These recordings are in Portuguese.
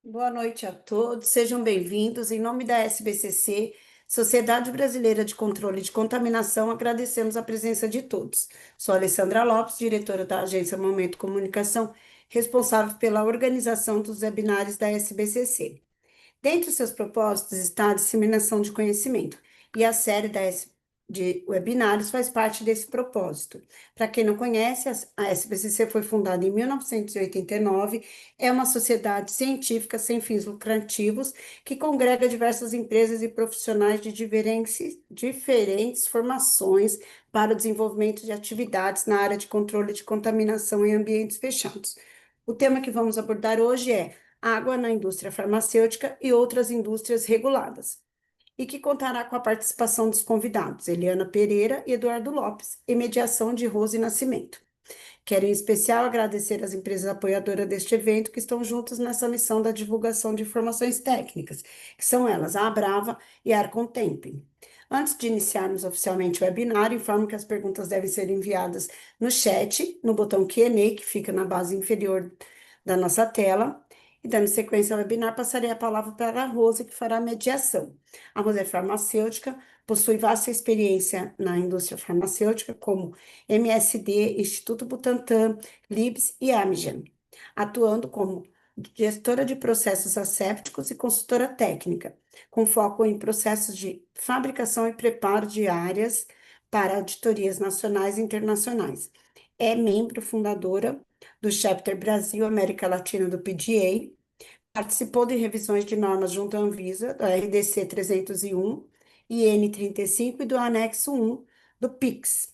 Boa noite a todos, sejam bem-vindos. Em nome da SBCC, Sociedade Brasileira de Controle de Contaminação, agradecemos a presença de todos. Sou Alessandra Lopes, diretora da Agência Momento Comunicação, responsável pela organização dos webinários da SBCC. Dentre os seus propósitos está a disseminação de conhecimento, e a série de webinários faz parte desse propósito. Para quem não conhece, a SBCC foi fundada em 1989, é uma sociedade científica sem fins lucrativos que congrega diversas empresas e profissionais de diferentes formações para o desenvolvimento de atividades na área de controle de contaminação em ambientes fechados. O tema que vamos abordar hoje é água na indústria farmacêutica e outras indústrias reguladas, e que contará com a participação dos convidados Eliana Pereira e Eduardo Lopes, e mediação de Rose Nascimento. Quero em especial agradecer às empresas apoiadoras deste evento que estão juntas nessa missão da divulgação de informações técnicas, que são elas a Abrava e a Arcontemping. Antes de iniciarmos oficialmente o webinar, informo que as perguntas devem ser enviadas no chat, no botão Q&A, que fica na base inferior da nossa tela. E dando sequência ao webinar, passarei a palavra para a Rose, que fará a mediação. A Rose é farmacêutica, possui vasta experiência na indústria farmacêutica, como MSD, Instituto Butantan, Libs e Amgen, atuando como gestora de processos assépticos e consultora técnica, com foco em processos de fabricação e preparo de áreas para auditorias nacionais e internacionais. É membro fundadora do Chapter Brasil América Latina do PDA, participou de revisões de normas junto à Anvisa, da RDC 301 e N35 e do anexo 1 do PIX.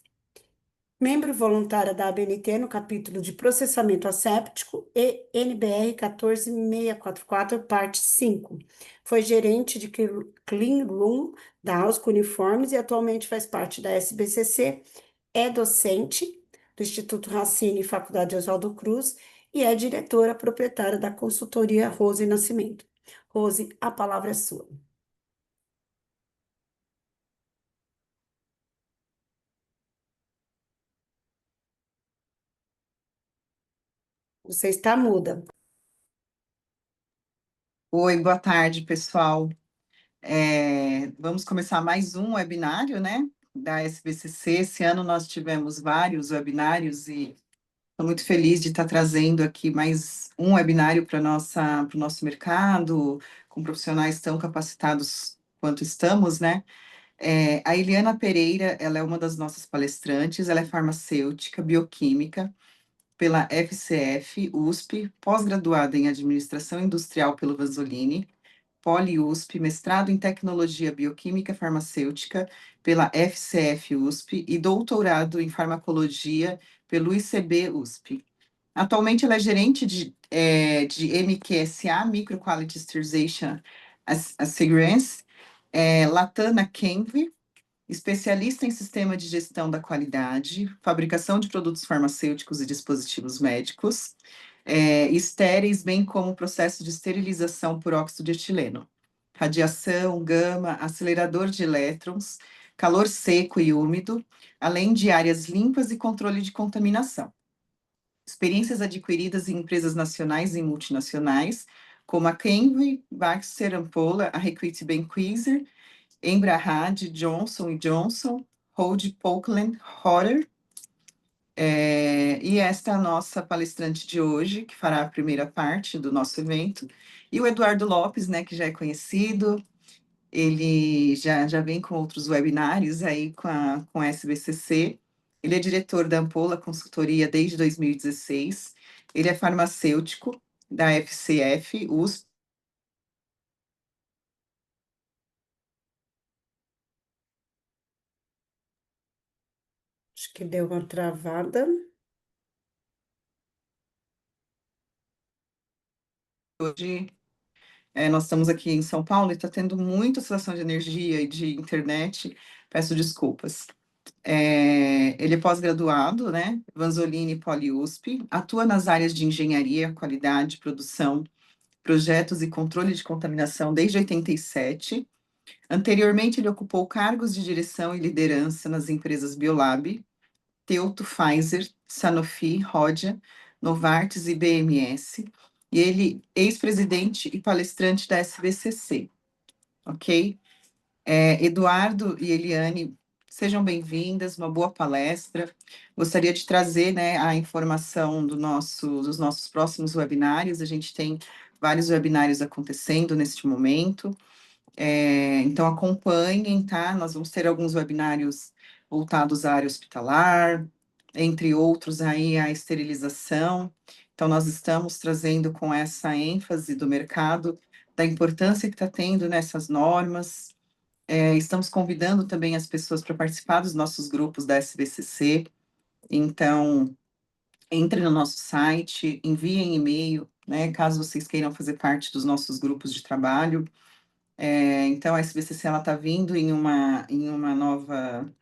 Membro voluntária da ABNT no capítulo de processamento asséptico e NBR 14644, parte 5. Foi gerente de Clean Room da Ausco Uniformes e atualmente faz parte da SBCC, é docente do Instituto Racine e Faculdade Oswaldo Cruz e é diretora proprietária da consultoria Rose Nascimento. Rose, a palavra é sua. Você está muda. Oi, boa tarde, pessoal. Vamos começar mais um webinário, né, da SBCC. Esse ano nós tivemos vários webinários e estou muito feliz de estar trazendo aqui mais um webinário para o nosso mercado, com profissionais tão capacitados quanto estamos, né? A Eliana Pereira, ela é uma das nossas palestrantes, ela é farmacêutica, bioquímica, pela FCF, USP, pós-graduada em Administração Industrial pelo Vanzolini, Poli-USP, mestrado em Tecnologia Bioquímica Farmacêutica pela FCF USP e doutorado em Farmacologia pelo ICB USP. Atualmente ela é gerente de MQSA, Micro Quality Sterilization Assurance, Latana Kenvy, especialista em sistema de gestão da qualidade, fabricação de produtos farmacêuticos e dispositivos médicos, estéreis, bem como processo de esterilização por óxido de etileno, radiação, gama, acelerador de elétrons, calor seco e úmido, além de áreas limpas e controle de contaminação. Experiências adquiridas em empresas nacionais e multinacionais, como a Kenvy, Baxter Ampola, a Requite Benquiser, Embrahad, Johnson Johnson, Hold Polkland Horror. E esta é a nossa palestrante de hoje, que fará a primeira parte do nosso evento. E o Eduardo Lopes, né, que já é conhecido, ele já vem com outros webinários aí com a SBCC. Ele é diretor da Ampola Consultoria desde 2016. Ele é farmacêutico da FCF, USP. Acho que deu uma travada. Hoje nós estamos aqui em São Paulo e está tendo muita oscilação de energia e de internet. Peço desculpas. Ele é pós-graduado, né? Vanzolini Poli-USP, atua nas áreas de engenharia, qualidade, produção, projetos e controle de contaminação desde 87. Anteriormente, ele ocupou cargos de direção e liderança nas empresas Biolab, Teuto, Pfizer, Sanofi, Rodia, Novartis e BMS, e ele ex-presidente e palestrante da SBCC, ok? Eduardo e Eliane, sejam bem-vindas, uma boa palestra. Gostaria de trazer, né, a informação dos nossos próximos webinários. A gente tem vários webinários acontecendo neste momento. Então, acompanhem, tá? Nós vamos ter alguns webinários voltados à área hospitalar, entre outros aí a esterilização. Então, nós estamos trazendo com essa ênfase do mercado, da importância que está tendo nessas normas. Estamos convidando também as pessoas para participar dos nossos grupos da SBCC. Então, entre no nosso site, enviem e-mail, né, caso vocês queiram fazer parte dos nossos grupos de trabalho. Então, a SBCC está vindo em uma nova,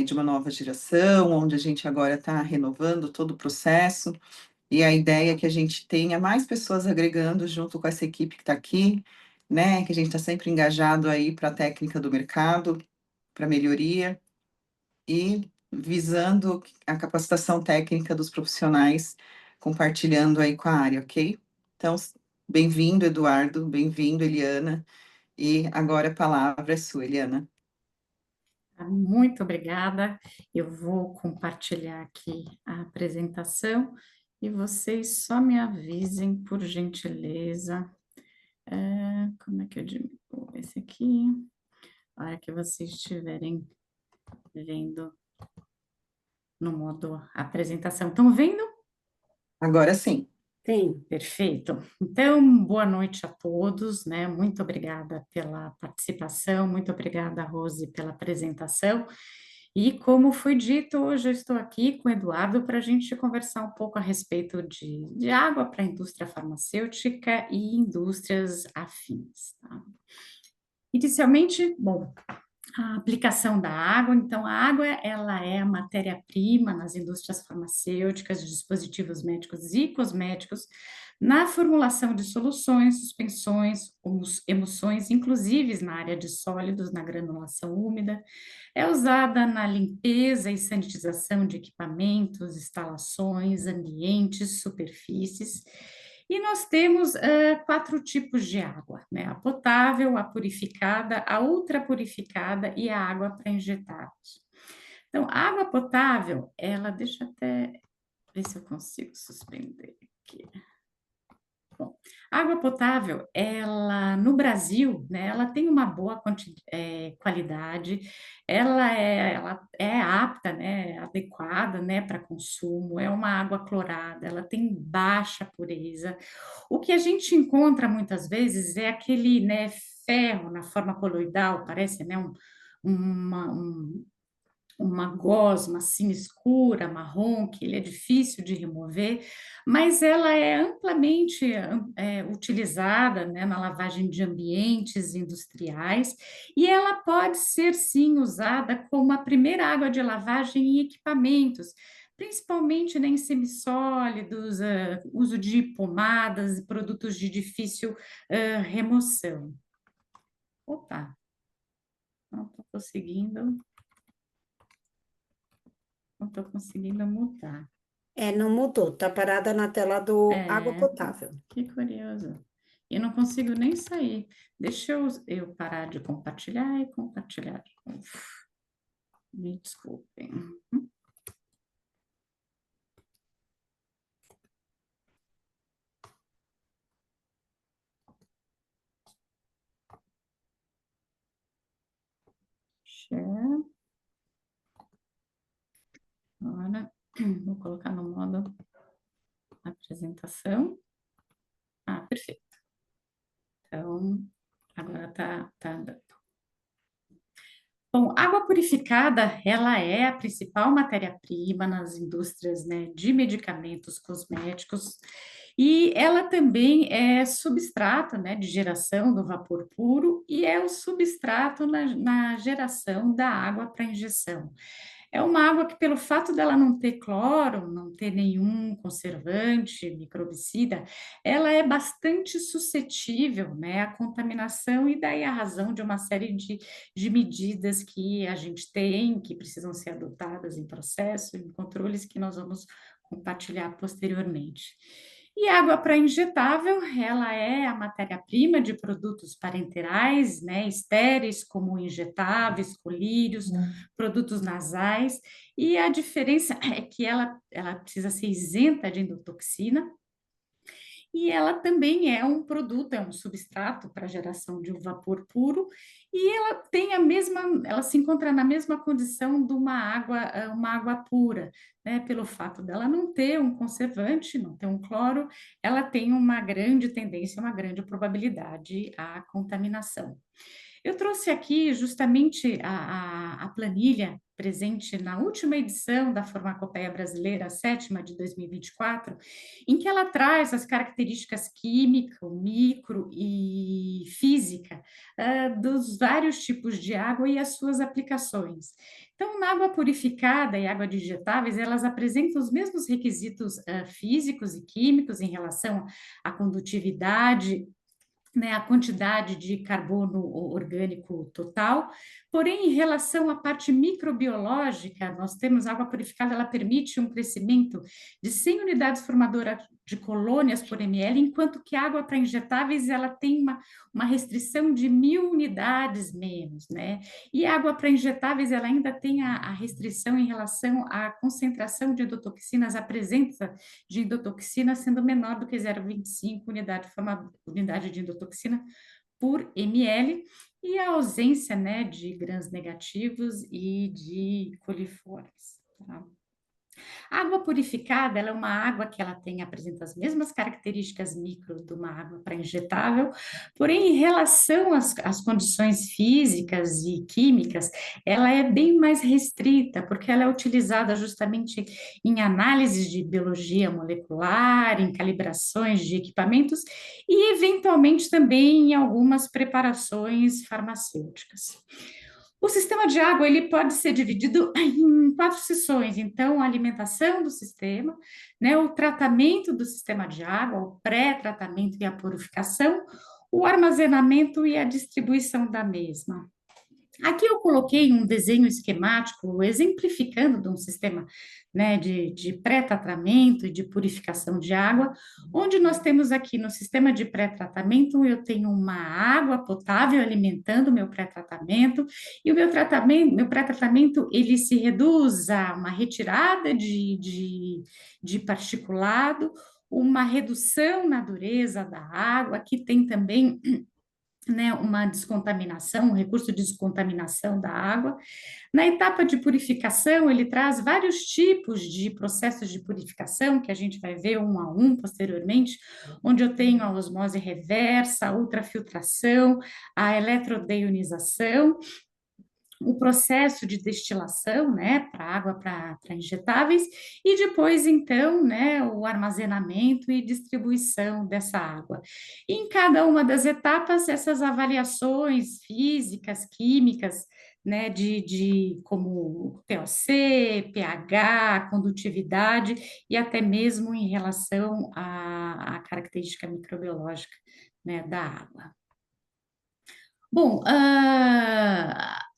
de uma nova geração, onde a gente agora está renovando todo o processo, e a ideia é que a gente tenha mais pessoas agregando junto com essa equipe que está aqui, né, que a gente está sempre engajado aí para a técnica do mercado, para melhoria, e visando a capacitação técnica dos profissionais, compartilhando aí com a área, ok? Então, bem-vindo, Eduardo, bem-vindo, Eliana. E agora a palavra é sua, Eliana. Muito obrigada. Eu vou compartilhar aqui a apresentação e vocês só me avisem, por gentileza. Como é que eu diminuo esse aqui? A hora que vocês estiverem vendo no modo apresentação. Estão vendo? Agora sim. Sim. Perfeito. Então, boa noite a todos, né? Muito obrigada pela participação, muito obrigada, Rose, pela apresentação. E como foi dito, hoje eu estou aqui com o Eduardo para a gente conversar um pouco a respeito de água para a indústria farmacêutica e indústrias afins, tá? Inicialmente, bom, a aplicação da água, então a água ela é a matéria-prima nas indústrias farmacêuticas, de dispositivos médicos e cosméticos, na formulação de soluções, suspensões, emulsões, inclusive na área de sólidos, na granulação úmida, é usada na limpeza e sanitização de equipamentos, instalações, ambientes, superfícies. E nós temos quatro tipos de água, né? A potável, a purificada, a ultrapurificada e a água para injetados. Então, a água potável, ela, deixa eu até ver se eu consigo suspender aqui. Bom, a água potável, ela, no Brasil, né, ela tem uma boa qualidade, ela é apta, né, adequada, né, para consumo, é uma água clorada, ela tem baixa pureza. O que a gente encontra muitas vezes é aquele, né, ferro na forma coloidal, parece, né, uma, um, uma gosma assim escura, marrom, que ele é difícil de remover, mas ela é amplamente utilizada, né, na lavagem de ambientes industriais e ela pode ser sim usada como a primeira água de lavagem em equipamentos, principalmente, né, em semissólidos, uso de pomadas e produtos de difícil remoção. Opa, não estou conseguindo. Não estou conseguindo mudar. Não mudou, tá parada na tela do água É, potável. que curioso. Eu não consigo nem sair. Deixa eu parar de compartilhar e compartilhar de novo. Me desculpem. Share. Agora, vou colocar no modo apresentação. Ah, perfeito. Então, agora tá andando. Bom, água purificada, ela é a principal matéria-prima nas indústrias, né, de medicamentos cosméticos e ela também é substrato, né, de geração do vapor puro e é o substrato na geração da água para injeção. É uma água que, pelo fato dela não ter cloro, não ter nenhum conservante, microbicida, ela é bastante suscetível, né, à contaminação e daí a razão de uma série de medidas que a gente tem, que precisam ser adotadas em processo, em controles que nós vamos compartilhar posteriormente. E a água para injetável, ela é a matéria-prima de produtos parenterais, né, estéreis, como injetáveis, colírios, produtos nasais, e a diferença é que ela precisa ser isenta de endotoxina, e ela também é um produto, é um substrato para geração de um vapor puro, e ela tem a mesma, ela se encontra na mesma condição de uma água pura, né? Pelo fato dela não ter um conservante, não ter um cloro, ela tem uma grande tendência, uma grande probabilidade à contaminação. Eu trouxe aqui justamente a planilha presente na última edição da Farmacopeia Brasileira, a sétima de 2024, em que ela traz as características química, micro e física dos vários tipos de água e as suas aplicações. Então, na água purificada e água de injetáveis, elas apresentam os mesmos requisitos físicos e químicos em relação à condutividade, né, a quantidade de carbono orgânico total, porém, em relação à parte microbiológica, nós temos água purificada, ela permite um crescimento de 100 unidades formadoras de colônias por ml, enquanto que a água para injetáveis, ela tem uma restrição de 1.000 unidades menos, né? E a água para injetáveis, ela ainda tem a restrição em relação à concentração de endotoxinas, a presença de endotoxina sendo menor do que 0,25 unidade de endotoxina por ml, e a ausência, né, de grãos negativos e de coliformes. Tá? A água purificada, ela é uma água que ela apresenta as mesmas características micro de uma água para injetável, porém, em relação às condições físicas e químicas, ela é bem mais restrita, porque ela é utilizada justamente em análises de biologia molecular, em calibrações de equipamentos e, eventualmente, também em algumas preparações farmacêuticas. O sistema de água ele pode ser dividido em 4 seções. Então, a alimentação do sistema, né, o tratamento do sistema de água, o pré-tratamento e a purificação, o armazenamento e a distribuição da mesma. Aqui eu coloquei um desenho esquemático exemplificando de um sistema, né, de pré-tratamento e de purificação de água, onde nós temos aqui no sistema de pré-tratamento, eu tenho uma água potável alimentando o meu pré-tratamento, e o meu pré-tratamento, ele se reduz a uma retirada de particulado, uma redução na dureza da água, que tem também, né, uma descontaminação, um recurso de descontaminação da água. Na etapa de purificação, ele traz vários tipos de processos de purificação, que a gente vai ver um a um posteriormente, onde eu tenho a osmose reversa, a ultrafiltração, a eletrodeionização, o processo de destilação, né, para água para injetáveis, e depois, então, né, o armazenamento e distribuição dessa água. E em cada uma das etapas, essas avaliações físicas, químicas, né, como TOC, pH, condutividade, e até mesmo em relação à característica microbiológica, né, da água. Bom,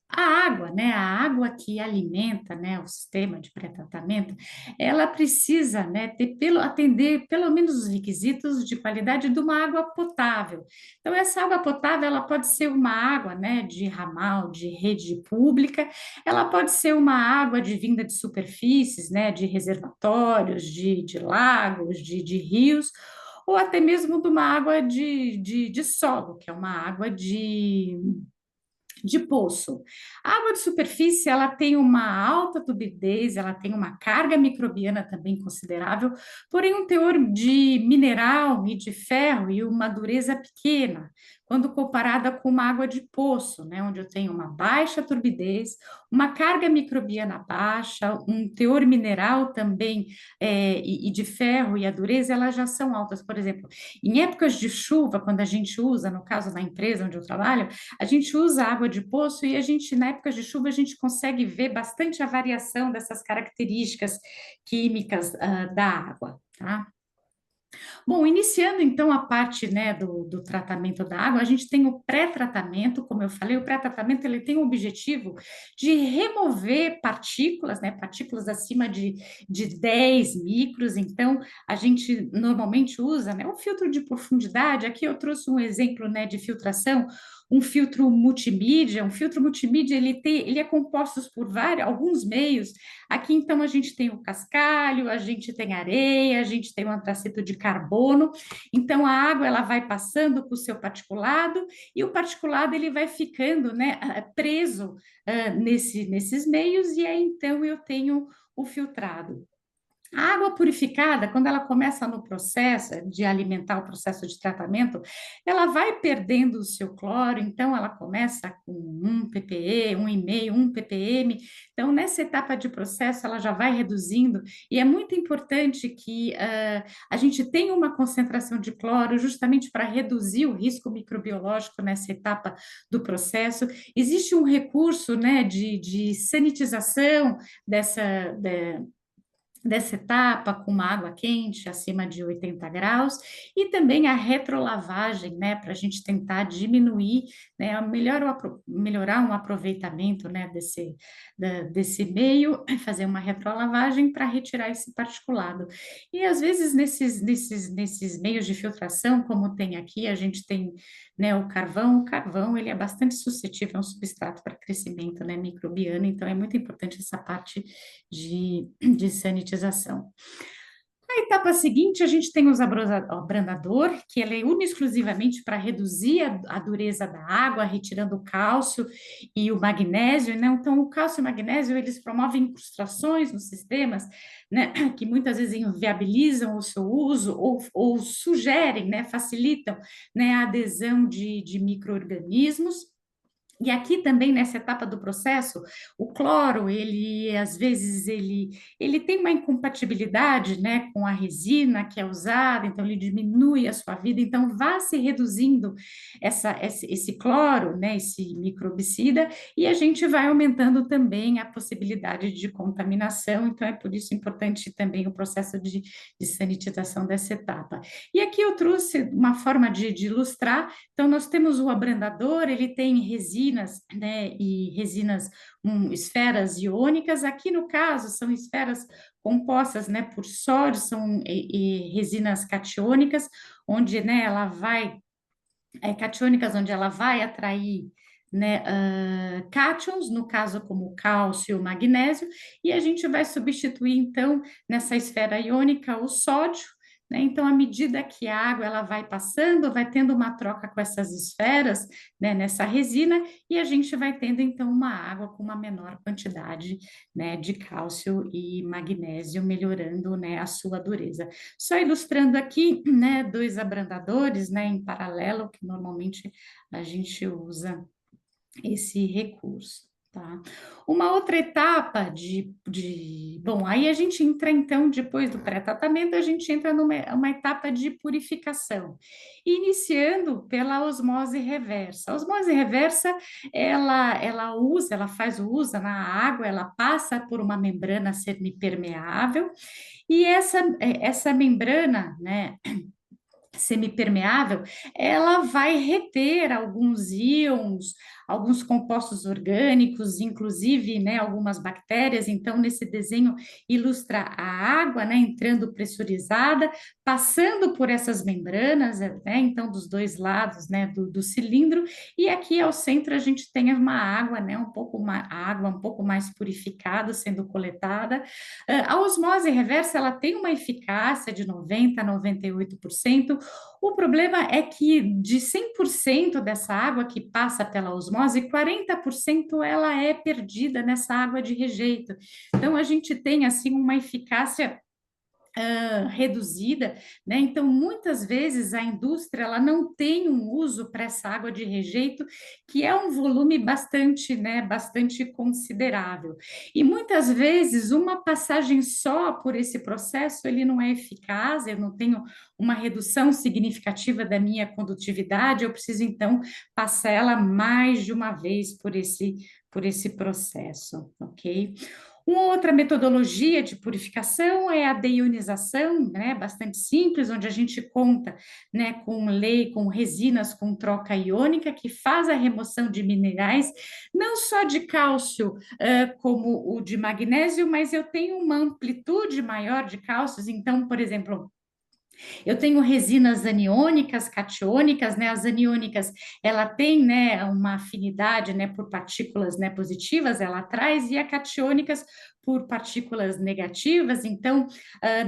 a água, né, a água que alimenta, né, o sistema de pré-tratamento, ela precisa, né, atender pelo menos os requisitos de qualidade de uma água potável. Então, essa água potável, ela pode ser uma água, né, de ramal, de rede pública, ela pode ser uma água de vinda de superfícies, né, de reservatórios, de lagos, de rios, ou até mesmo de uma água de solo, que é uma água de poço. A água de superfície, ela tem uma alta turbidez, ela tem uma carga microbiana também considerável, porém um teor de mineral e de ferro e uma dureza pequena, quando comparada com uma água de poço, né, onde eu tenho uma baixa turbidez, uma carga microbiana baixa, um teor mineral também e de ferro e a dureza, elas já são altas. Por exemplo, em épocas de chuva, quando a gente usa, no caso na empresa onde eu trabalho, a gente usa água de poço e a gente, na época de chuva, a gente consegue ver bastante a variação dessas características químicas da água, tá? Bom, iniciando então a parte, né, do tratamento da água, a gente tem o pré-tratamento, como eu falei, o pré-tratamento ele tem o objetivo de remover partículas, né, partículas acima de 10 micros, então a gente normalmente usa, né, um filtro de profundidade, aqui eu trouxe um exemplo, né, de filtração, um filtro multimídia ele é composto por alguns meios. Aqui, então, a gente tem o cascalho, a gente tem areia, a gente tem o antracito de carbono. Então, a água ela vai passando para o seu particulado e o particulado ele vai ficando, né, preso nesses meios, e aí, então, eu tenho o filtrado. A água purificada, quando ela começa no processo de alimentar o processo de tratamento, ela vai perdendo o seu cloro, então ela começa com 1 ppm, 1,5, 1 ppm. Então, nessa etapa de processo, ela já vai reduzindo, e é muito importante que a gente tenha uma concentração de cloro justamente para reduzir o risco microbiológico nessa etapa do processo. Existe um recurso, né, de sanitização dessa etapa com uma água quente acima de 80 graus, e também a retrolavagem, né, para a gente tentar diminuir, né, melhorar um aproveitamento, né, desse meio, fazer uma retrolavagem para retirar esse particulado. E às vezes nesses meios de filtração, como tem aqui, a gente tem, né, o carvão ele é bastante suscetível a um substrato para crescimento, né, microbiano, então é muito importante essa parte de sanitização. A etapa seguinte, a gente tem o abrandador, que ele é único exclusivamente para reduzir a dureza da água, retirando o cálcio e o magnésio, né? Então, o cálcio e o magnésio, eles promovem incrustações nos sistemas, né? Que muitas vezes inviabilizam o seu uso ou sugerem, né? Facilitam, né? A adesão de micro-organismos. E aqui também, nessa etapa do processo, o cloro, ele, às vezes, ele tem uma incompatibilidade, né, com a resina que é usada, então ele diminui a sua vida, então vá se reduzindo esse cloro, né, esse microbicida, e a gente vai aumentando também a possibilidade de contaminação, então é por isso importante também o processo de sanitização dessa etapa. E aqui eu trouxe uma forma de ilustrar, então nós temos o abrandador, ele tem resina, né, e resinas, esferas iônicas. Aqui no caso são esferas compostas, né, por sódio, são resinas catiônicas, onde, né, ela vai catiônicas, onde ela vai atrair, né, cátions, no caso como o cálcio e o magnésio, e a gente vai substituir então nessa esfera iônica o sódio, né? Então, à medida que a água ela vai passando, vai tendo uma troca com essas esferas, né, nessa resina, e a gente vai tendo então uma água com uma menor quantidade, né, de cálcio e magnésio, melhorando, né, a sua dureza. Só ilustrando aqui, né, dois abrandadores, né, em paralelo, que normalmente a gente usa esse recurso. Tá? Uma outra etapa bom, aí a gente entra então, depois do pré-tratamento, a gente entra numa etapa de purificação, iniciando pela osmose reversa. A osmose reversa, ela faz o uso na água, ela passa por uma membrana semipermeável, e essa membrana, né, semipermeável, ela vai reter alguns íons, alguns compostos orgânicos, inclusive, né, algumas bactérias. Então, nesse desenho ilustra a água, né, entrando pressurizada, passando por essas membranas, né, então dos dois lados, né, do cilindro, e aqui ao centro a gente tem uma água, né, a água um pouco mais purificada sendo coletada. A osmose reversa, ela tem uma eficácia de 90 a 98%. O problema é que de 100% dessa água que passa pela osmose, 40% ela é perdida nessa água de rejeito. Então, a gente tem, assim, uma eficácia reduzida, né? Então, muitas vezes a indústria ela não tem um uso para essa água de rejeito, que é um volume bastante, né, bastante considerável. E muitas vezes uma passagem só por esse processo ele não é eficaz, eu não tenho uma redução significativa da minha condutividade, eu preciso então passar ela mais de uma vez por esse processo, ok? Uma outra metodologia de purificação é a deionização, né, bastante simples, onde a gente conta, né, com resinas com troca iônica, que faz a remoção de minerais, não só de cálcio, como o de magnésio, mas eu tenho uma amplitude maior de cálcios, então, por exemplo, eu tenho resinas aniônicas, catiônicas, né? As aniônicas, ela tem, né, uma afinidade, né, por partículas, né, positivas, ela traz, e a catiônicas por partículas negativas. Então,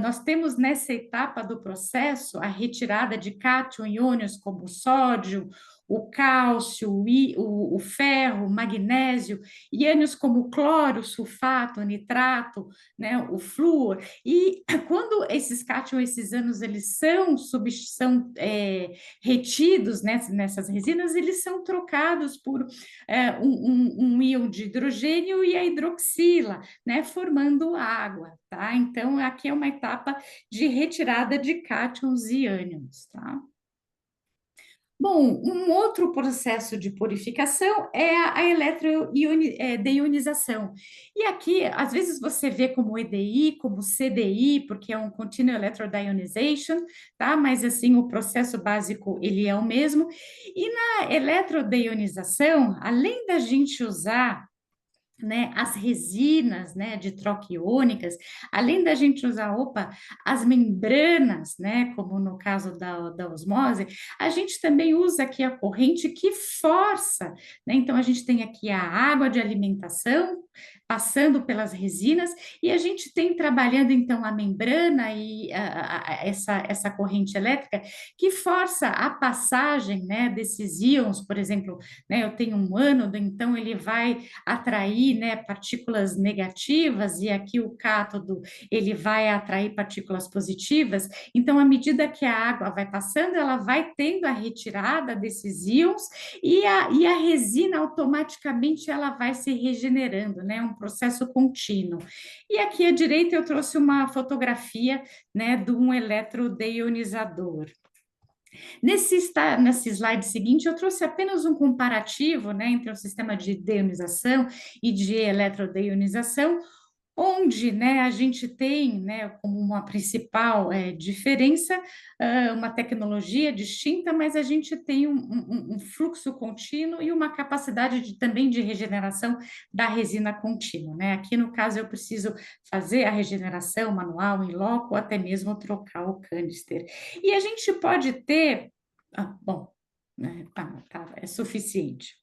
nós temos nessa etapa do processo a retirada de cátion iônios como o sódio, o cálcio, o ferro, o magnésio, íons como o cloro, o sulfato, o nitrato, né, o flúor. E quando esses cátions, esses ânions, eles são retidos, né, nessas resinas, eles são trocados por um íon de hidrogênio e a hidroxila, né, formando água, tá? Então, aqui é uma etapa de retirada de cátions e ânions, tá? Bom, um outro processo de purificação é a eletroionização. E aqui, às vezes, você vê como EDI, como CDI, porque é um Continuous Electrodeionization, tá? Mas, assim, o processo básico, ele é o mesmo. E na eletrodeonização, além da gente usar, né, as resinas, né, de troca iônicas, além da gente usar, as membranas, né, como no caso da osmose, a gente também usa aqui a corrente que força, né, então a gente tem aqui a água de alimentação passando pelas resinas, e a gente tem trabalhando então a membrana e essa corrente elétrica que força a passagem, né, desses íons, por exemplo, né, eu tenho um ânodo, então ele vai atrair, né, partículas negativas, e aqui o cátodo ele vai atrair partículas positivas. Então, à medida que a água vai passando, ela vai tendo a retirada desses íons, e a resina automaticamente ela vai se regenerando, né, um processo contínuo. E aqui à direita eu trouxe uma fotografia, né, de um eletrodeionizador. Nesse slide seguinte, eu trouxe apenas um comparativo, né, entre o sistema de deionização e de eletrodeionização, onde, né, a gente tem, né, como uma principal diferença, uma tecnologia distinta, mas a gente tem um fluxo contínuo e uma capacidade também de regeneração da resina contínua, né? Aqui, no caso, eu preciso fazer a regeneração manual, em loco, ou até mesmo trocar o canister. E a gente pode ter... bom, né, é suficiente.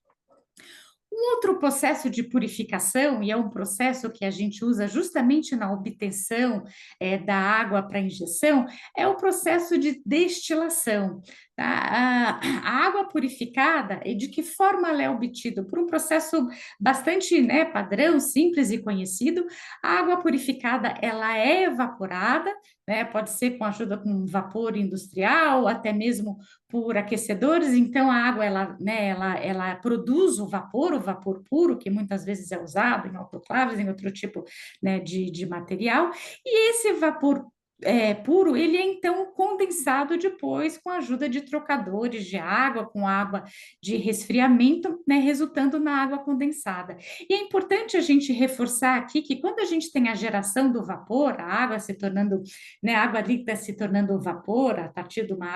Um outro processo de purificação, e é um processo que a gente usa justamente na obtenção da água para injeção, é o processo de destilação. Tá? A água purificada, e de que forma ela é obtida? Por um processo bastante, né, padrão, simples e conhecido. A água purificada, ela é evaporada, né, pode ser com a ajuda com vapor industrial, até mesmo por aquecedores. Então a água ela produz o vapor puro, que muitas vezes é usado em autoclaves, em outro tipo, né, de material, e esse vapor puro, ele é então condensado depois com a ajuda de trocadores de água, com água de resfriamento, né, resultando na água condensada. E é importante a gente reforçar aqui que quando a gente tem a geração do vapor, a água se tornando, né, a água líquida se tornando vapor a partir de uma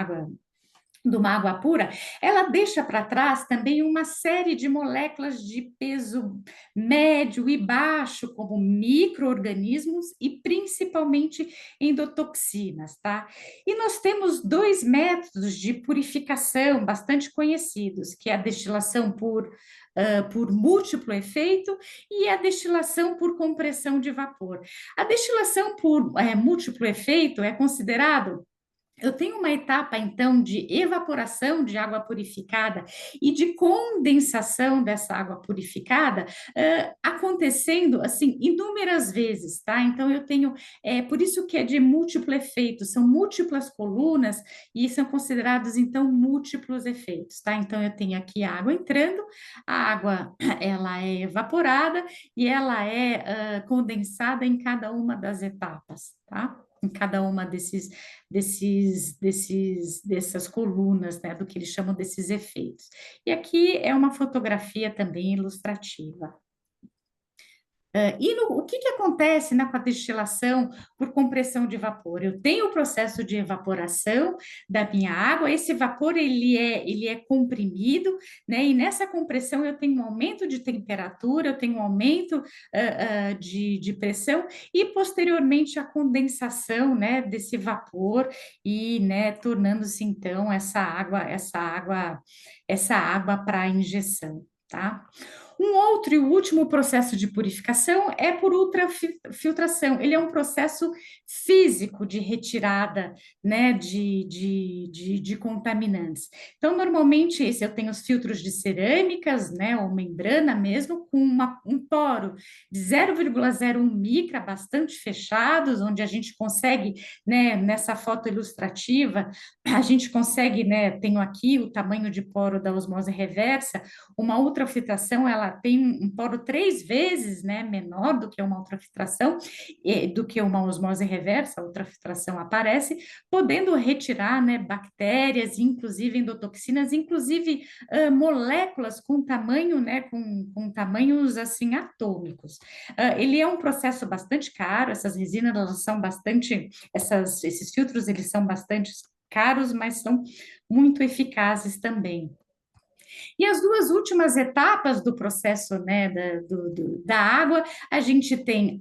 água pura, ela deixa para trás também uma série de moléculas de peso médio e baixo, como micro-organismos e principalmente endotoxinas, tá? E nós temos dois métodos de purificação bastante conhecidos, que é a destilação por múltiplo efeito e a destilação por compressão de vapor. A destilação por múltiplo efeito é considerado... Eu tenho uma etapa, então, de evaporação de água purificada e de condensação dessa água purificada acontecendo, assim, inúmeras vezes, tá? Então, eu tenho... por isso que é de múltiplo efeito, são múltiplas colunas e são considerados, então, múltiplos efeitos, tá? Então, eu tenho aqui a água entrando, a água, ela é evaporada e ela é condensada em cada uma das etapas, tá? Em cada uma dessas colunas, né, do que eles chamam desses efeitos. E aqui é uma fotografia também ilustrativa. O que acontece, né, com a destilação por compressão de vapor? Eu tenho o processo de evaporação da minha água, esse vapor ele é comprimido, né, e nessa compressão eu tenho um aumento de temperatura, eu tenho um aumento de pressão e posteriormente a condensação, né, desse vapor e, né, tornando-se então essa água para injeção, tá? Um outro e último processo de purificação é por ultrafiltração. Ele é um processo físico de retirada, né, de contaminantes. Então, normalmente, esse eu tenho os filtros de cerâmicas, né, ou membrana mesmo, com um poro de 0,01 micra, bastante fechados, onde a gente consegue, né, nessa foto ilustrativa, a gente consegue, né, tenho aqui o tamanho de poro da osmose reversa. Uma ultrafiltração, ela tem um poro 3 vezes, né, menor do que uma ultrafiltração, do que uma osmose reversa. A ultrafiltração aparece, podendo retirar, né, bactérias, inclusive endotoxinas, inclusive moléculas com tamanho, né, com tamanhos, assim, atômicos. Ele é um processo bastante caro, essas resinas, elas são bastante, esses filtros, eles são bastante caros, mas são muito eficazes também. E as duas últimas etapas do processo, né, da água, a gente tem,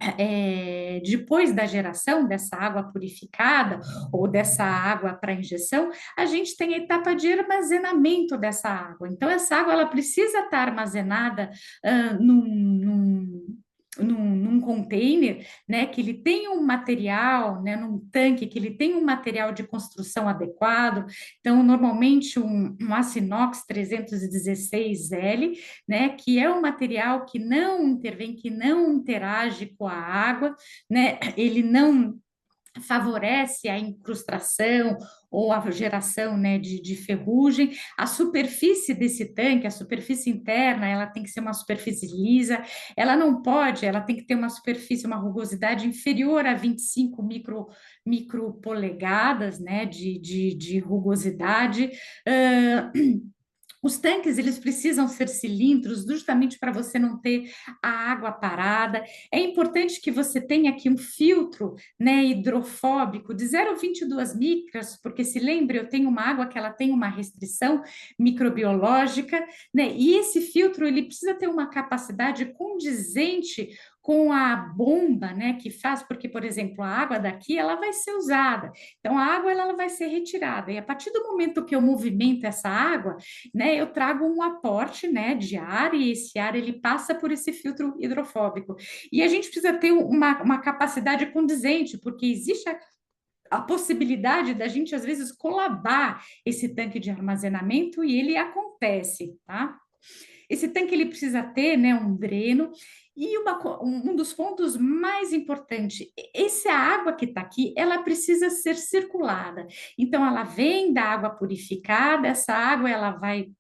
depois da geração dessa água purificada ou dessa água para injeção, a gente tem a etapa de armazenamento dessa água. Então, essa água ela precisa estar armazenada num container, né, que ele tenha um material, né, num tanque, que ele tenha um material de construção adequado. Então, normalmente um aço inox 316L, né, que é um material que não intervém, que não interage com a água, né, ele não favorece a incrustação ou a geração, né, de ferrugem. A superfície desse tanque, a superfície interna, ela tem que ser uma superfície lisa, ela tem que ter uma superfície, uma rugosidade inferior a 25 micro polegadas, né, de rugosidade. Os tanques, eles precisam ser cilindros, justamente para você não ter a água parada. É importante que você tenha aqui um filtro, né, hidrofóbico de 0,22 micras, porque se lembre, eu tenho uma água que ela tem uma restrição microbiológica, né, e esse filtro, ele precisa ter uma capacidade condizente com a bomba, né, que faz, porque, por exemplo, a água daqui, ela vai ser usada, então a água, ela vai ser retirada, e a partir do momento que eu movimento essa água, né, eu trago um aporte, né, de ar, e esse ar ele passa por esse filtro hidrofóbico. E a gente precisa ter uma capacidade condizente, porque existe a possibilidade da gente, às vezes, colabar esse tanque de armazenamento, e ele acontece, tá? Esse tanque ele precisa ter, né, um dreno, e um dos pontos mais importantes, essa água que está aqui, ela precisa ser circulada. Então, ela vem da água purificada, essa água ela vai,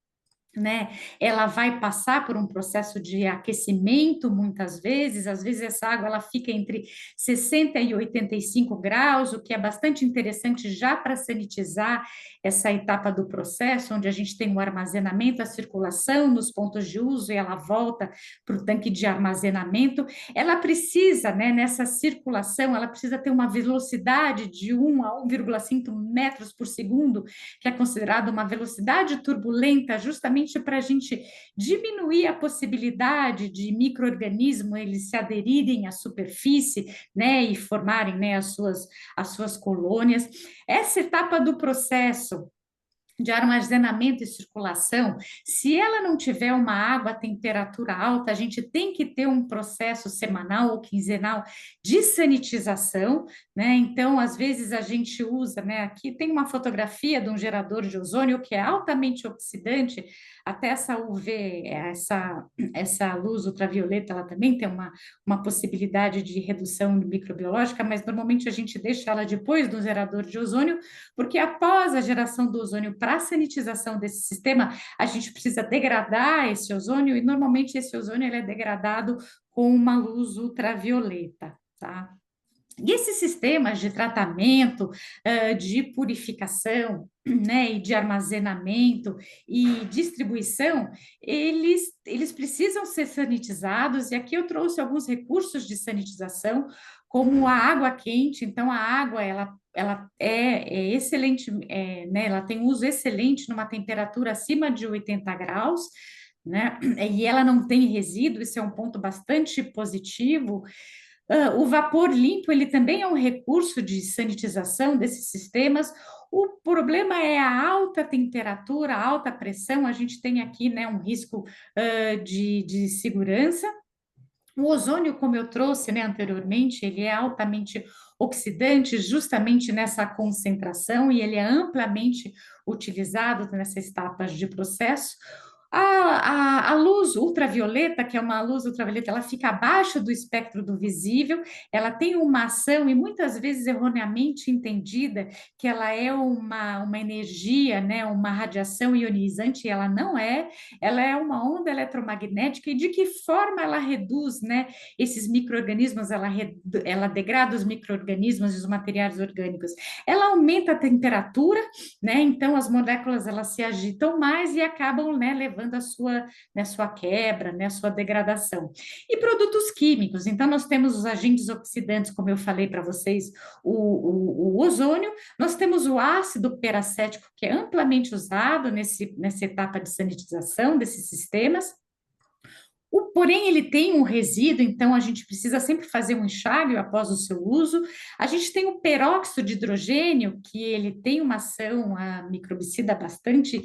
né? Ela vai passar por um processo de aquecimento muitas vezes, às vezes essa água ela fica entre 60 e 85 graus, o que é bastante interessante já para sanitizar essa etapa do processo, onde a gente tem o armazenamento, a circulação nos pontos de uso e ela volta para o tanque de armazenamento. Ela precisa, né, nessa circulação, ela precisa ter uma velocidade de 1 a 1,5 metros por segundo, que é considerada uma velocidade turbulenta, justamente para a gente diminuir a possibilidade de micro-organismos eles se aderirem à superfície, né, e formarem, né, as suas colônias. Essa etapa do processo de armazenamento e circulação, se ela não tiver uma água a temperatura alta, a gente tem que ter um processo semanal ou quinzenal de sanitização, né? Então, às vezes a gente usa, né? Aqui tem uma fotografia de um gerador de ozônio que é altamente oxidante, até essa UV, essa luz ultravioleta, ela também tem uma possibilidade de redução microbiológica, mas normalmente a gente deixa ela depois do gerador de ozônio, porque após a geração do ozônio para a sanitização desse sistema, a gente precisa degradar esse ozônio, e normalmente esse ozônio ele é degradado com uma luz ultravioleta, tá? E esses sistemas de tratamento, de purificação, né, e de armazenamento e distribuição, eles precisam ser sanitizados, e aqui eu trouxe alguns recursos de sanitização, como a água quente. Então, a água, ela é excelente, né, ela tem um uso excelente numa temperatura acima de 80 graus, né, e ela não tem resíduo, isso é um ponto bastante positivo. O vapor limpo, ele também é um recurso de sanitização desses sistemas. O problema é a alta temperatura, a alta pressão. A gente tem aqui, né, um risco de segurança. O ozônio, como eu trouxe, né, anteriormente, ele é altamente oxidante justamente nessa concentração, e ele é amplamente utilizado nessas etapas de processo. A luz ultravioleta, que é uma luz ultravioleta, ela fica abaixo do espectro do visível, ela tem uma ação, e muitas vezes erroneamente entendida, que ela é uma energia, né, uma radiação ionizante, e ela não é. Ela é uma onda eletromagnética. E de que forma ela reduz, né, esses micro-organismos, ela degrada os micro-organismos e os materiais orgânicos? Ela aumenta a temperatura, né, então as moléculas elas se agitam mais e acabam, né, levando a sua quebra, né, a sua degradação. E produtos químicos, então nós temos os agentes oxidantes, como eu falei para vocês, o ozônio, nós temos o ácido peracético, que é amplamente usado nessa etapa de sanitização desses sistemas. Porém, ele tem um resíduo, então a gente precisa sempre fazer um enxágue após o seu uso. A gente tem o peróxido de hidrogênio, que ele tem uma ação microbicida bastante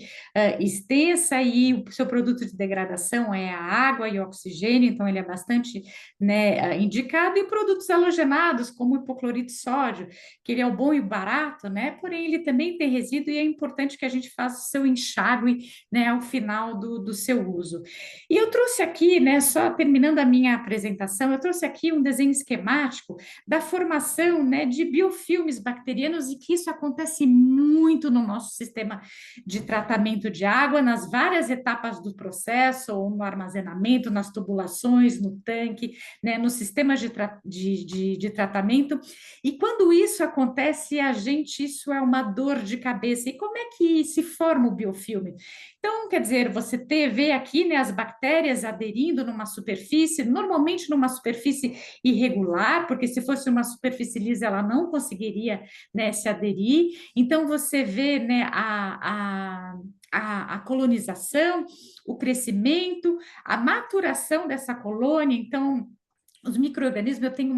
extensa, e o seu produto de degradação é a água e o oxigênio, então ele é bastante, né, indicado. E produtos halogenados, como o hipoclorito de sódio, que ele é o bom e o barato, né? Porém, ele também tem resíduo, e é importante que a gente faça o seu enxágue, né, ao final do seu uso. E eu trouxe aqui, né, só terminando a minha apresentação, eu trouxe aqui um desenho esquemático da formação, né, de biofilmes bacterianos, e que isso acontece muito no nosso sistema de tratamento de água, nas várias etapas do processo, ou no armazenamento, nas tubulações, no tanque, né, nos sistemas de tratamento. E quando isso acontece, isso é uma dor de cabeça. E como é que se forma o biofilme? Então, quer dizer, você vê aqui, né, as bactérias aderindo numa superfície, normalmente numa superfície irregular, porque se fosse uma superfície lisa, ela não conseguiria, né, se aderir. Então, você vê, né, a colonização, o crescimento, a maturação dessa colônia. Então, os micro-organismos, eu tenho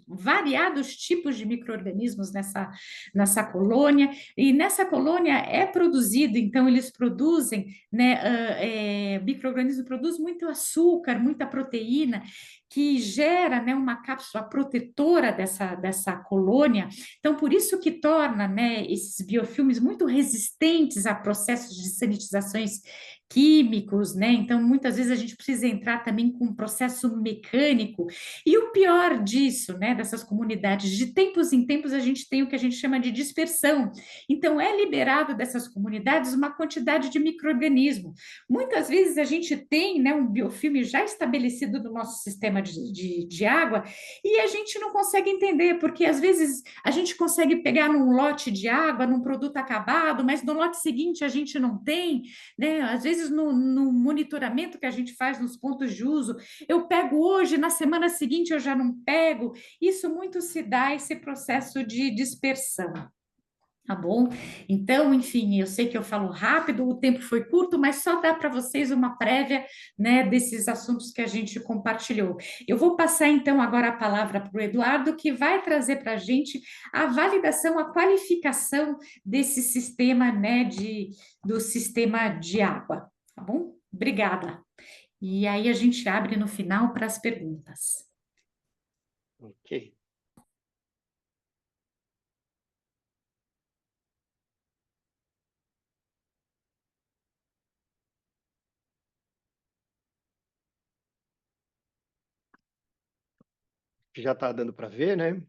variados tipos de micro-organismos nessa colônia, e nessa colônia é produzido, então eles produzem, né, micro-organismo produz muito açúcar, muita proteína, que gera, né, uma cápsula protetora dessa colônia. Então, por isso que torna, né, esses biofilmes muito resistentes a processos de sanitizações químicos, né? Então, muitas vezes a gente precisa entrar também com um processo mecânico. E o pior disso, né, dessas comunidades, de tempos em tempos a gente tem o que a gente chama de dispersão. Então, é liberado dessas comunidades uma quantidade de micro-organismo. Muitas vezes a gente tem, né, um biofilme já estabelecido no nosso sistema de água, e a gente não consegue entender, porque às vezes a gente consegue pegar num lote de água, num produto acabado, mas no lote seguinte a gente não tem, né? Às vezes no monitoramento que a gente faz nos pontos de uso, eu pego hoje, na semana seguinte eu já não pego. Isso muito se dá esse processo de dispersão. Tá bom? Então, enfim, eu sei que eu falo rápido, o tempo foi curto, mas só dá para vocês uma prévia, né, desses assuntos que a gente compartilhou. Eu vou passar então agora a palavra para o Eduardo, que vai trazer para a gente a validação, a qualificação desse sistema, né, do sistema de água. Tá bom? Obrigada. E aí a gente abre no final para as perguntas. Ok. Já está dando para ver, né?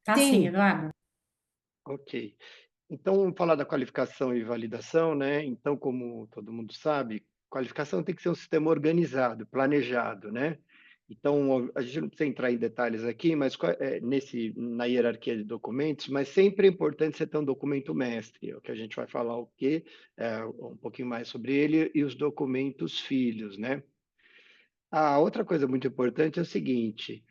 Tá Sim. sim, Eduardo. Ok. Então, vamos falar da qualificação e validação, né? Então, como todo mundo sabe, qualificação tem que ser um sistema organizado, planejado, né? Então, a gente não precisa entrar em detalhes aqui, mas na hierarquia de documentos, mas sempre é importante você ter um documento mestre, o que a gente vai falar um pouquinho mais sobre ele, e os documentos filhos, né? A outra coisa muito importante é o seguinte,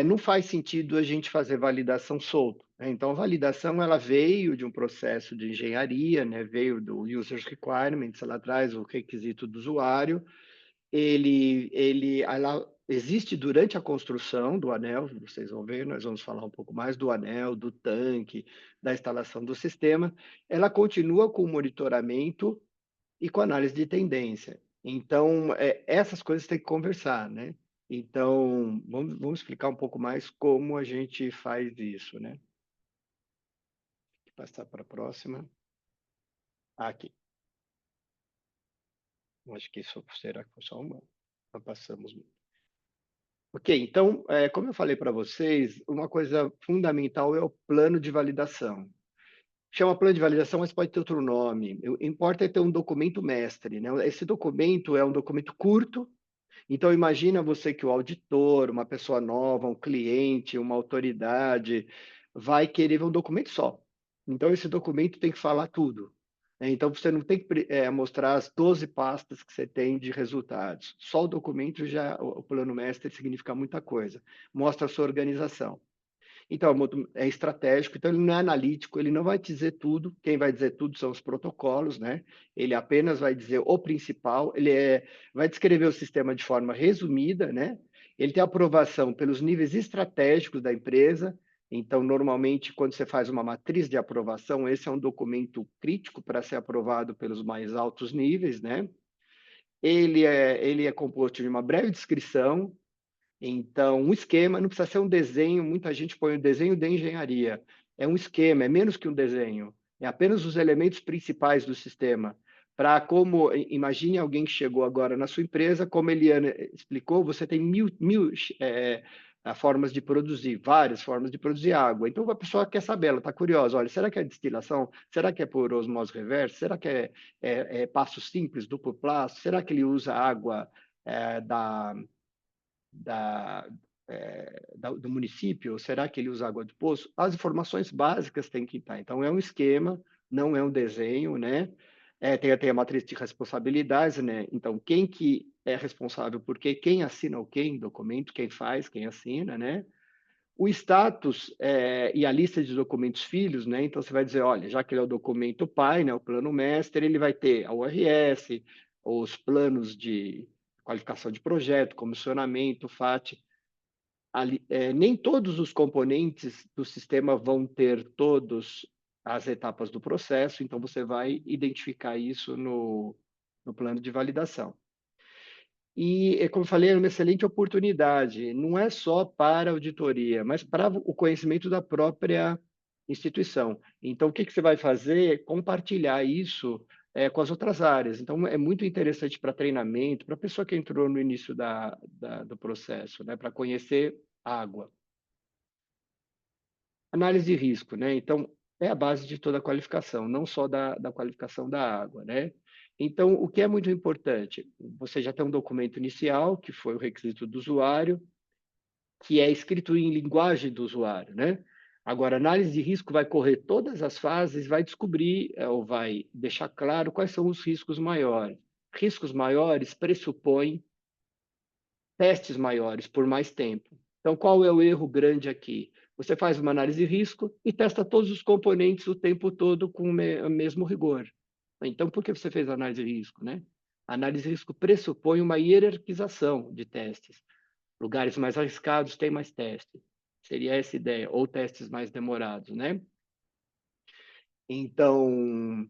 não faz sentido a gente fazer validação solto, né? Então, a validação ela veio de um processo de engenharia, né? Veio do User Requirements, lá atrás, o requisito do usuário. Ela existe durante a construção do anel, vocês vão ver, nós vamos falar um pouco mais do anel, do tanque, da instalação do sistema. Ela continua com monitoramento e com análise de tendência. Então, essas coisas têm que conversar, né? Então, vamos explicar um pouco mais como a gente faz isso, né? Vou passar para a próxima. Aqui. Acho que isso será que foi só uma. Nós passamos. Ok, então, como eu falei para vocês, uma coisa fundamental é o plano de validação. Chama plano de validação, mas pode ter outro nome. Importa é ter um documento mestre, né? Esse documento é um documento curto. Então, imagina você que o auditor, uma pessoa nova, um cliente, uma autoridade, vai querer ver um documento só. Então, esse documento tem que falar tudo, né? Então, você não tem que mostrar as 12 pastas que você tem de resultados. Só o documento, o plano mestre significa muita coisa. Mostra a sua organização. Então, é estratégico, então ele não é analítico, ele não vai dizer tudo, quem vai dizer tudo são os protocolos, né? Ele apenas vai dizer o principal, vai descrever o sistema de forma resumida, né? Ele tem aprovação pelos níveis estratégicos da empresa, então, normalmente, quando você faz uma matriz de aprovação, esse é um documento crítico para ser aprovado pelos mais altos níveis, né? Ele é composto de uma breve descrição. Então, um esquema não precisa ser um desenho, muita gente põe o desenho de engenharia. É um esquema, é menos que um desenho. É apenas os elementos principais do sistema. Imagine alguém que chegou agora na sua empresa, como a Eliana explicou, você tem mil formas de produzir, várias formas de produzir água. Então, a pessoa quer saber, ela está curiosa, olha, será que é destilação? Será que é por osmose reversa? Será que é passo simples, duplo passo? Será que ele usa água do município, ou será que ele usa água de poço? As informações básicas têm que estar. Então, é um esquema, não é um desenho, né? Tem a matriz de responsabilidades, né? Então, quem que é responsável por quê? Quem assina o quê em documento? Quem faz? Quem assina, né? O status e a lista de documentos filhos, né? Então, você vai dizer, olha, já que ele é o documento pai, né? O plano mestre, ele vai ter a URS, os planos de qualificação de projeto, comissionamento, FAT. Nem todos os componentes do sistema vão ter todas as etapas do processo, então você vai identificar isso no plano de validação. E, como eu falei, é uma excelente oportunidade, não é só para a auditoria, mas para o conhecimento da própria instituição. Então, o que você vai fazer? Compartilhar isso com as outras áreas. Então, é muito interessante para treinamento, para a pessoa que entrou no início do processo, né? Para conhecer água. Análise de risco, né? Então, é a base de toda a qualificação, não só da qualificação da água, né? Então, o que é muito importante? Você já tem um documento inicial, que foi o requisito do usuário, que é escrito em linguagem do usuário, né? Agora, a análise de risco vai correr todas as fases, vai descobrir ou vai deixar claro quais são os riscos maiores. Riscos maiores pressupõem testes maiores por mais tempo. Então, qual é o erro grande aqui? Você faz uma análise de risco e testa todos os componentes o tempo todo com o mesmo rigor. Então, por que você fez a análise de risco, né? A análise de risco pressupõe uma hierarquização de testes. Lugares mais arriscados têm mais testes. Seria essa a ideia, ou testes mais demorados, né? Então,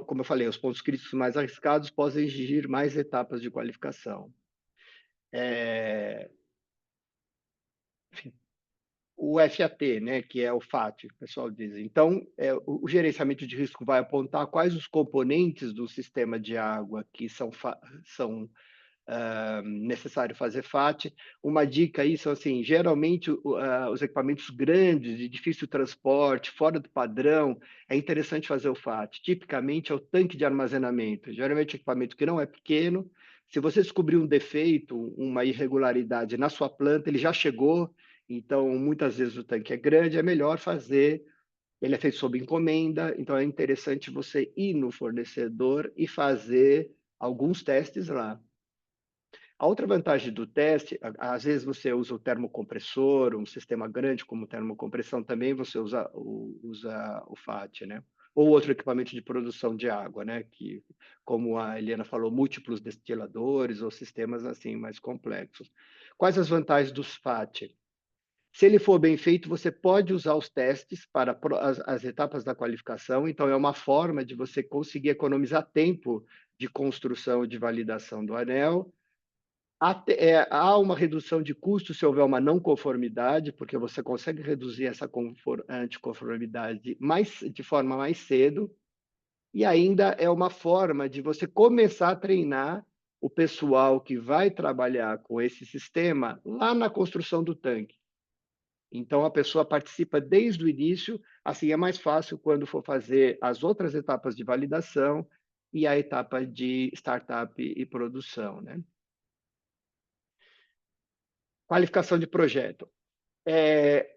como eu falei, os pontos críticos mais arriscados podem exigir mais etapas de qualificação. Enfim, o FAT, né, que é o FAT, o pessoal diz. Então, o gerenciamento de risco vai apontar quais os componentes do sistema de água que são necessário fazer FAT. Uma dica aí são assim, geralmente os equipamentos grandes, de difícil transporte, fora do padrão, é interessante fazer o FAT. Tipicamente é o tanque de armazenamento. Geralmente é equipamento que não é pequeno, Se você descobrir um defeito, uma irregularidade na sua planta, ele já chegou, então muitas vezes o tanque é grande, é melhor fazer, ele é feito sob encomenda, então é interessante você ir no fornecedor e fazer alguns testes lá. A outra vantagem do teste, às vezes você usa o termocompressor, um sistema grande como termocompressão também, você usa o FAT, né? Ou outro equipamento de produção de água, né? Que, como a Eliana falou, múltiplos destiladores ou sistemas assim mais complexos. Quais as vantagens dos FAT? Se ele for bem feito, você pode usar os testes para as etapas da qualificação, então é uma forma de você conseguir economizar tempo de construção e de validação do anel. Há uma redução de custo se houver uma não conformidade, porque você consegue reduzir essa anticonformidade de forma mais cedo, e ainda é uma forma de você começar a treinar o pessoal que vai trabalhar com esse sistema lá na construção do tanque. Então, a pessoa participa desde o início, assim é mais fácil quando for fazer as outras etapas de validação e a etapa de startup e produção, né? Qualificação de projeto.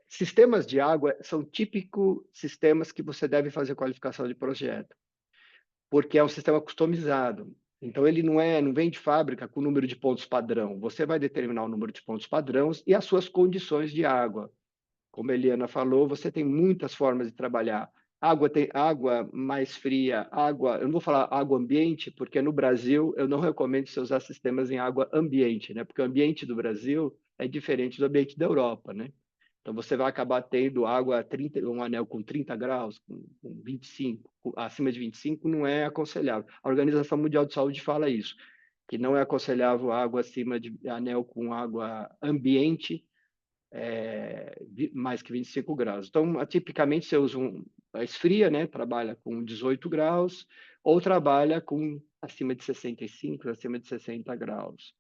Sistemas de água são típicos sistemas que você deve fazer qualificação de projeto, porque é um sistema customizado. Então, ele não vem de fábrica com o número de pontos padrão. Você vai determinar o número de pontos padrões e as suas condições de água. Como a Eliana falou, você tem muitas formas de trabalhar. Tem água mais fria, eu não vou falar água ambiente, porque no Brasil eu não recomendo você usar sistemas em água ambiente, né? Porque o ambiente do Brasil é diferente do ambiente da Europa, né? Então você vai acabar tendo um anel com 30 graus, com 25, acima de 25 não é aconselhável. A Organização Mundial de Saúde fala isso, que não é aconselhável água acima de anel com água ambiente mais que 25 graus. Então, tipicamente, você usa a esfria, né? Trabalha com 18 graus, ou trabalha com acima de 65, acima de 60 graus.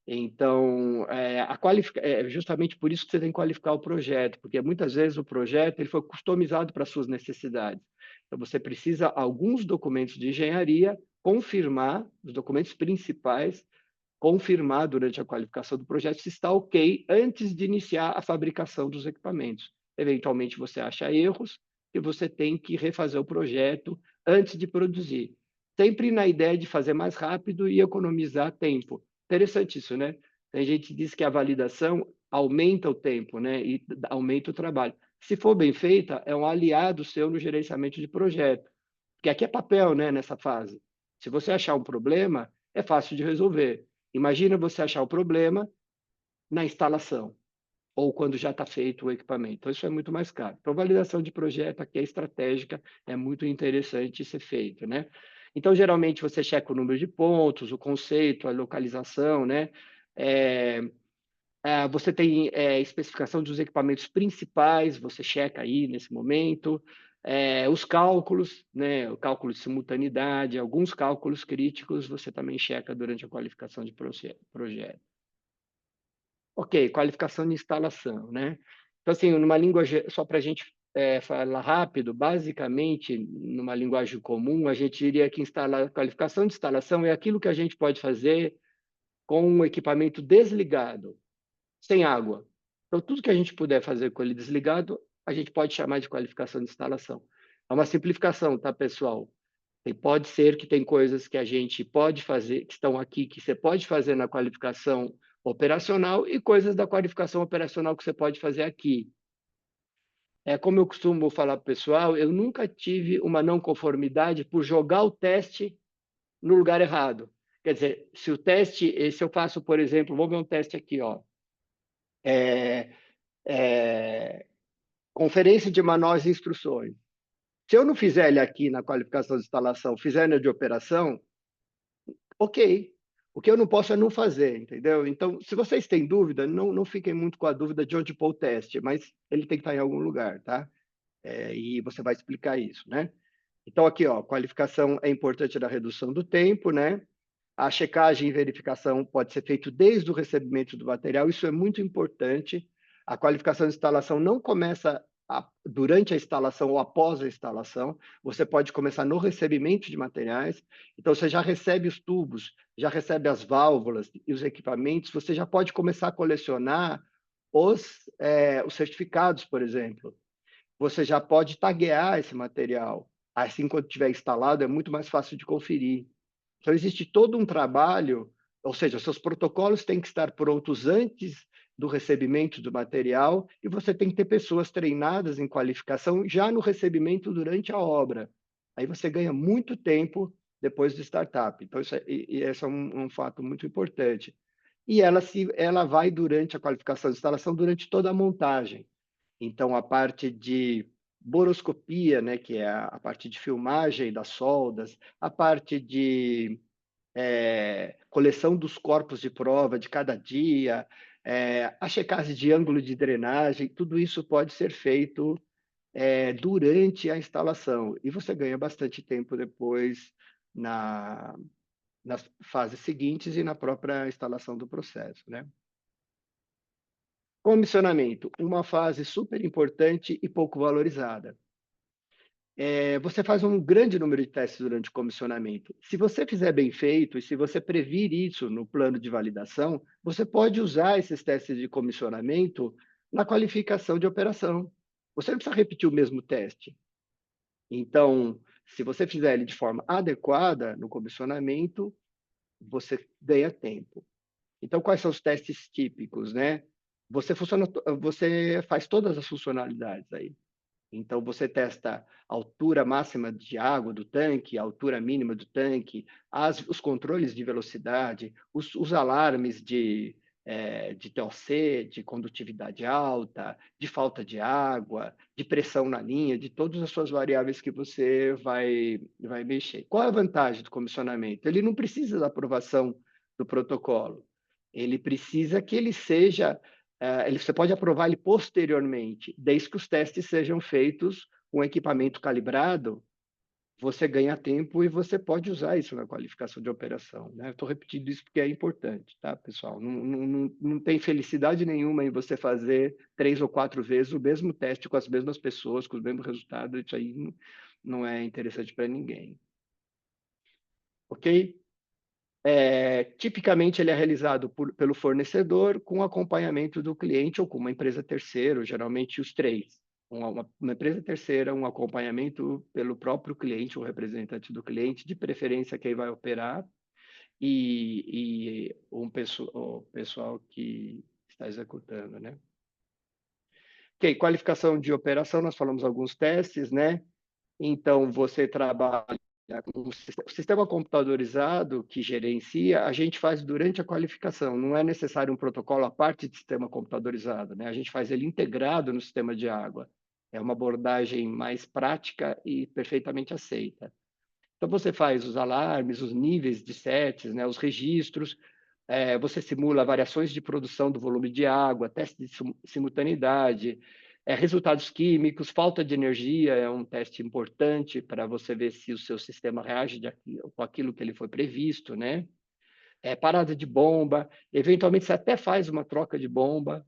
Então, é justamente por isso que você tem que qualificar o projeto, porque muitas vezes o projeto ele foi customizado para as suas necessidades. Então, você precisa alguns documentos de engenharia confirmar, os documentos principais, confirmar durante a qualificação do projeto se está ok antes de iniciar a fabricação dos equipamentos. Eventualmente, você acha erros e você tem que refazer o projeto antes de produzir. Sempre na ideia de fazer mais rápido e economizar tempo. Interessante isso, né? A gente diz que a validação aumenta o tempo, né? E aumenta o trabalho. Se for bem feita, é um aliado seu no gerenciamento de projeto. Porque aqui é papel, né? Nessa fase. Se você achar um problema, é fácil de resolver. Imagina você achar o problema na instalação ou quando já está feito o equipamento. Então, isso é muito mais caro. Então, validação de projeto aqui é estratégica, é muito interessante ser feito, né? Então, geralmente, você checa o número de pontos, o conceito, a localização, né? Você tem especificação dos equipamentos principais, você checa aí nesse momento. Os cálculos, né? O cálculo de simultaneidade, alguns cálculos críticos, você também checa durante a qualificação de projeto. Ok, qualificação de instalação, né? Então, assim, numa linguagem, só para a gente falar rápido, basicamente, numa linguagem comum, a gente diria que qualificação de instalação é aquilo que a gente pode fazer com um equipamento desligado, sem água. Então, tudo que a gente puder fazer com ele desligado, a gente pode chamar de qualificação de instalação. É uma simplificação, tá, pessoal? Pode ser que tem coisas que a gente pode fazer, que estão aqui, que você pode fazer na qualificação operacional e coisas da qualificação operacional que você pode fazer aqui. Como eu costumo falar para o pessoal, eu nunca tive uma não conformidade por jogar o teste no lugar errado. Quer dizer, se eu faço, por exemplo, vamos ver um teste aqui, ó. Conferência de manuais e instruções. Se eu não fizer ele aqui na qualificação de instalação, fizer na de operação, ok. O que eu não posso é não fazer, entendeu? Então, se vocês têm dúvida, não fiquem muito com a dúvida de onde pôr o teste, mas ele tem que estar em algum lugar, tá? E você vai explicar isso, né? Então, aqui, ó, qualificação é importante na redução do tempo, né? A checagem e verificação pode ser feito desde o recebimento do material, isso é muito importante. A qualificação de instalação não começa durante a instalação ou após a instalação, você pode começar no recebimento de materiais. Então, você já recebe os tubos, já recebe as válvulas e os equipamentos, você já pode começar a colecionar os certificados, por exemplo. Você já pode taguear esse material. Assim, quando estiver instalado, é muito mais fácil de conferir. Então, existe todo um trabalho, ou seja, seus protocolos têm que estar prontos antes do recebimento do material e você tem que ter pessoas treinadas em qualificação já no recebimento durante a obra. Aí você ganha muito tempo depois do startup. Então, esse é um fato muito importante. E ela vai durante a qualificação de instalação, durante toda a montagem. Então, a parte de boroscopia, né, que é a parte de filmagem das soldas, a parte de coleção dos corpos de prova de cada dia, a checagem de ângulo de drenagem, tudo isso pode ser feito durante a instalação. E você ganha bastante tempo depois nas fases seguintes e na própria instalação do processo, né? Comissionamento, uma fase super importante e pouco valorizada. Você faz um grande número de testes durante o comissionamento. Se você fizer bem feito e se você previr isso no plano de validação, você pode usar esses testes de comissionamento na qualificação de operação. Você não precisa repetir o mesmo teste. Então, se você fizer ele de forma adequada no comissionamento, você ganha tempo. Então, quais são os testes típicos, né? Você faz todas as funcionalidades aí. Então, você testa a altura máxima de água do tanque, a altura mínima do tanque, os controles de velocidade, os alarmes de TOC, de condutividade alta, de falta de água, de pressão na linha, de todas as suas variáveis que você vai mexer. Qual é a vantagem do comissionamento? Ele não precisa da aprovação do protocolo. Ele precisa que ele seja você pode aprovar ele posteriormente, desde que os testes sejam feitos com equipamento calibrado, você ganha tempo e você pode usar isso na qualificação de operação, né? Estou repetindo isso porque é importante, tá, pessoal? Não tem felicidade nenhuma em você fazer 3 ou 4 vezes o mesmo teste com as mesmas pessoas, com os mesmos resultados, isso aí não é interessante para ninguém. Ok? Tipicamente, ele é realizado pelo fornecedor com acompanhamento do cliente ou com uma empresa terceira, geralmente os três. Uma empresa terceira, um acompanhamento pelo próprio cliente ou representante do cliente, de preferência quem vai operar, e o pessoal que está executando, né? Ok, qualificação de operação, nós falamos alguns testes, né? Então, você trabalha com o sistema computadorizado que gerencia, a gente faz durante a qualificação. Não é necessário um protocolo à parte de sistema computadorizado, né? A gente faz ele integrado no sistema de água. É uma abordagem mais prática e perfeitamente aceita. Então, você faz os alarmes, os níveis de sets, né? Os registros, você simula variações de produção do volume de água, teste de simultaneidade, resultados químicos, falta de energia é um teste importante para você ver se o seu sistema reage com aquilo que ele foi previsto, né? Parada de bomba, eventualmente você até faz uma troca de bomba,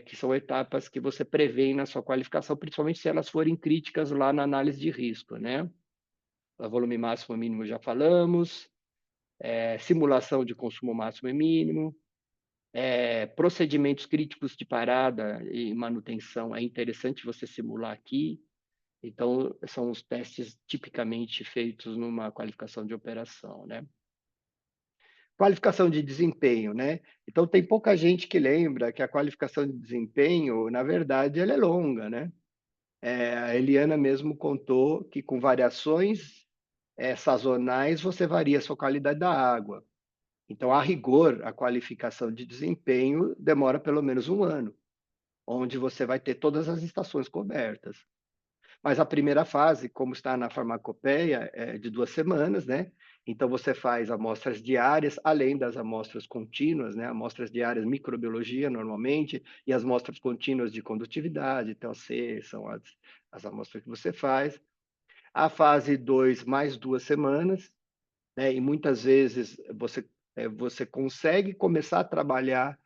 que são etapas que você prevê na sua qualificação, principalmente se elas forem críticas lá na análise de risco, né? O volume máximo e mínimo já falamos, simulação de consumo máximo e mínimo, procedimentos críticos de parada e manutenção, é interessante você simular aqui. Então, são os testes tipicamente feitos numa qualificação de operação, né? Qualificação de desempenho, né? Então, tem pouca gente que lembra que a qualificação de desempenho, na verdade, ela é longa, né? A Eliana mesmo contou que com variações sazonais você varia a sua qualidade da água. Então, a rigor, a qualificação de desempenho demora pelo menos 1 ano, onde você vai ter todas as estações cobertas. Mas a primeira fase, como está na farmacopeia, é de 2 semanas, né? Então, você faz amostras diárias, além das amostras contínuas, né? Amostras diárias microbiologia, normalmente, e as amostras contínuas de condutividade, TOC, são as amostras que você faz. A fase 2, mais 2 semanas, né? E muitas vezes você consegue começar a trabalhar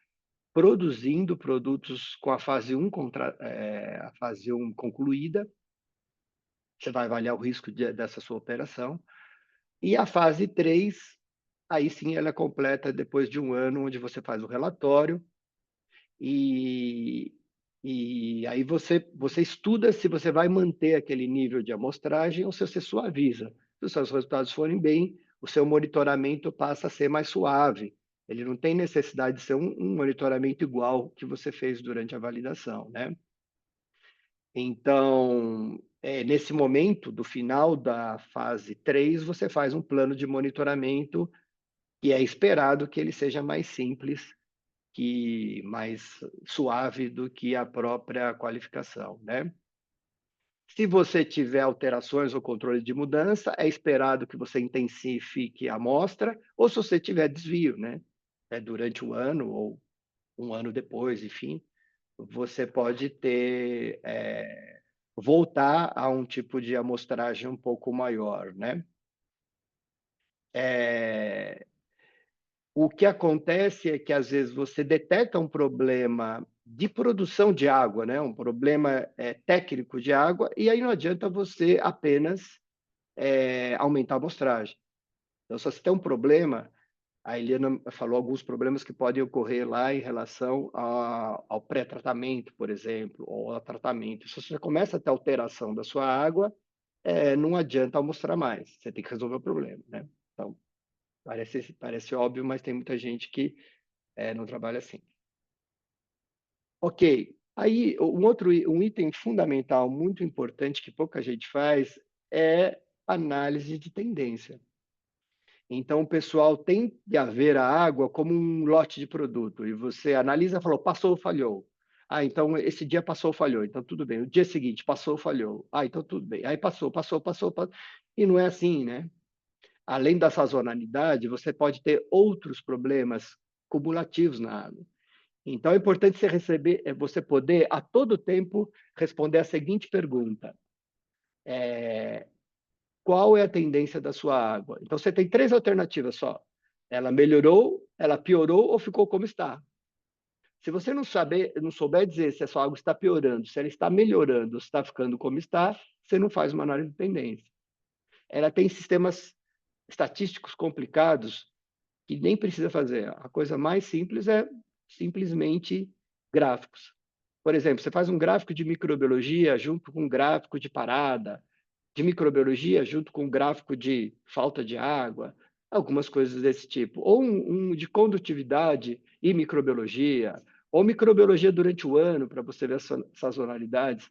produzindo produtos com a fase 1, a fase 1 concluída. Você vai avaliar o risco dessa sua operação. E a fase 3, aí sim ela é completa depois de um ano, onde você faz o relatório e aí você estuda se você vai manter aquele nível de amostragem ou se você suaviza. Se os seus resultados forem bem, o seu monitoramento passa a ser mais suave. Ele não tem necessidade de ser um monitoramento igual que você fez durante a validação, né? Então, nesse momento, do final da fase 3, você faz um plano de monitoramento e é esperado que ele seja mais simples, mais suave do que a própria qualificação, né? Se você tiver alterações ou controle de mudança, é esperado que você intensifique a amostra, ou se você tiver desvio, né? Durante um ano ou um ano depois, enfim, você pode voltar a um tipo de amostragem um pouco maior, né? O que acontece é que, às vezes, você detecta um problema de produção de água, né? Um problema técnico de água, e aí não adianta você apenas aumentar a amostragem. Então, se você tem um problema, a Eliana falou alguns problemas que podem ocorrer lá em relação ao pré-tratamento, por exemplo, ou ao tratamento. Se você começa a ter alteração da sua água, não adianta amostrar mais, você tem que resolver o problema, né? Então, parece óbvio, mas tem muita gente que não trabalha assim. Ok, aí um item fundamental muito importante que pouca gente faz é análise de tendência. Então, o pessoal tem de ver a água como um lote de produto, e você analisa e falou, passou ou falhou. Ah, então esse dia passou ou falhou, então tudo bem. O dia seguinte, passou ou falhou. Ah, então tudo bem. Aí passou. E não é assim, né? Além da sazonalidade, você pode ter outros problemas cumulativos na água. Então, é importante você poder, a todo tempo, responder a seguinte pergunta. Qual é a tendência da sua água? Então, você tem 3 alternativas só. Ela melhorou, ela piorou ou ficou como está. Se você não souber dizer se a sua água está piorando, se ela está melhorando ou se está ficando como está, você não faz uma análise de tendência. Ela tem sistemas estatísticos complicados que nem precisa fazer. A coisa mais simples é simplesmente gráficos. Por exemplo, você faz um gráfico de microbiologia junto com um gráfico de parada, de microbiologia junto com um gráfico de falta de água, algumas coisas desse tipo. Ou um de condutividade e microbiologia, ou microbiologia durante o ano, para você ver as sazonalidades.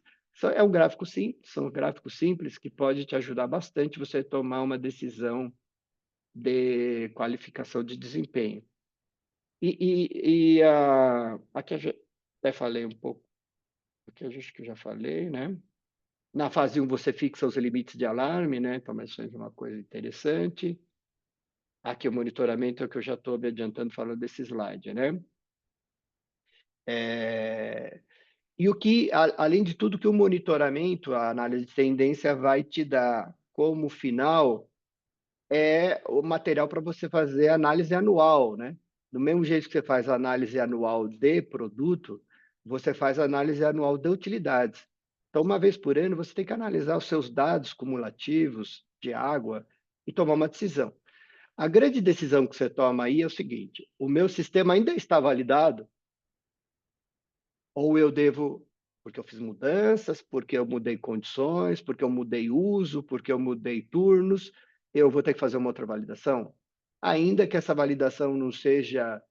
É um gráfico simples, são gráficos simples que pode te ajudar bastante você tomar uma decisão de qualificação de desempenho. Aqui eu até falei um pouco, aqui eu acho que eu já falei, né? Na fase 1 você fixa os limites de alarme, né? Então, isso é uma coisa interessante. Aqui o monitoramento é o que eu já estou me adiantando falando desse slide, né? E além de tudo, que o monitoramento, a análise de tendência vai te dar como final é o material para você fazer análise anual, né? Do mesmo jeito que você faz a análise anual de produto, você faz a análise anual de utilidades. Então, uma vez por ano, você tem que analisar os seus dados cumulativos de água e tomar uma decisão. A grande decisão que você toma aí é o seguinte: o meu sistema ainda está validado? Ou eu devo, porque eu fiz mudanças, porque eu mudei condições, porque eu mudei uso, porque eu mudei turnos, eu vou ter que fazer uma outra validação? Ainda que essa validação não seja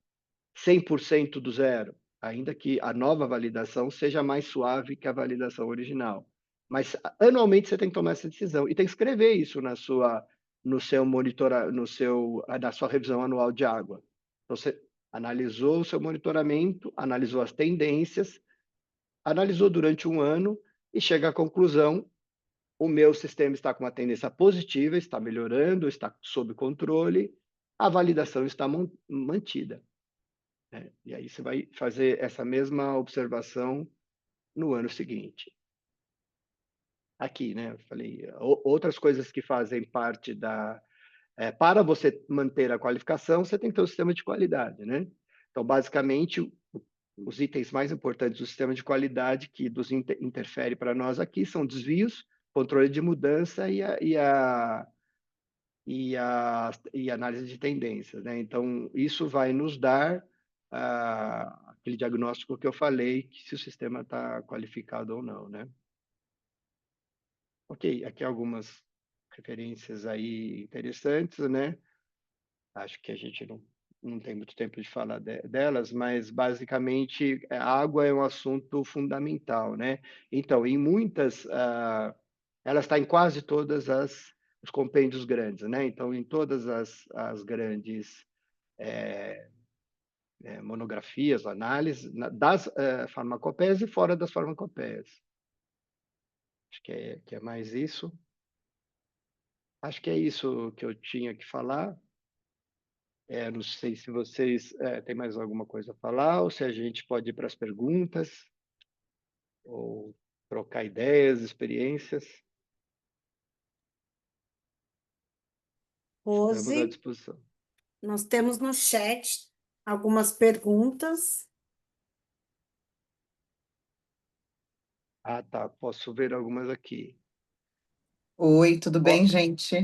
100% do zero, ainda que a nova validação seja mais suave que a validação original. Mas anualmente você tem que tomar essa decisão e tem que escrever isso na sua revisão anual de água. Então, você analisou o seu monitoramento, analisou as tendências, analisou durante um ano e chega à conclusão: o meu sistema está com uma tendência positiva, está melhorando, está sob controle, a validação está mantida. E aí você vai fazer essa mesma observação no ano seguinte. Aqui, né? Eu falei, outras coisas que fazem parte para você manter a qualificação, você tem que ter um sistema de qualidade, né? Então, basicamente, os itens mais importantes do sistema de qualidade que nos interfere para nós aqui são desvios, controle de mudança e análise de tendências, né? Então, isso vai nos dar aquele diagnóstico que eu falei, que se o sistema está qualificado ou não, né? Ok, aqui algumas referências aí interessantes, né? Acho que a gente não tem muito tempo de falar delas, mas basicamente a água é um assunto fundamental, né? Então, em muitas, ela está em quase todas os compêndios grandes, né? Então, em todas as grandes monografias, análises das farmacopeias e fora das farmacopeias. Acho que é mais isso. Acho que é isso que eu tinha que falar. Não sei se vocês têm mais alguma coisa a falar ou se a gente pode ir para as perguntas ou trocar ideias, experiências. Estamos à Rose, disposição. nós temos no chat algumas perguntas. Ah, tá. Posso ver algumas aqui. Oi, tudo bem, Ó, gente?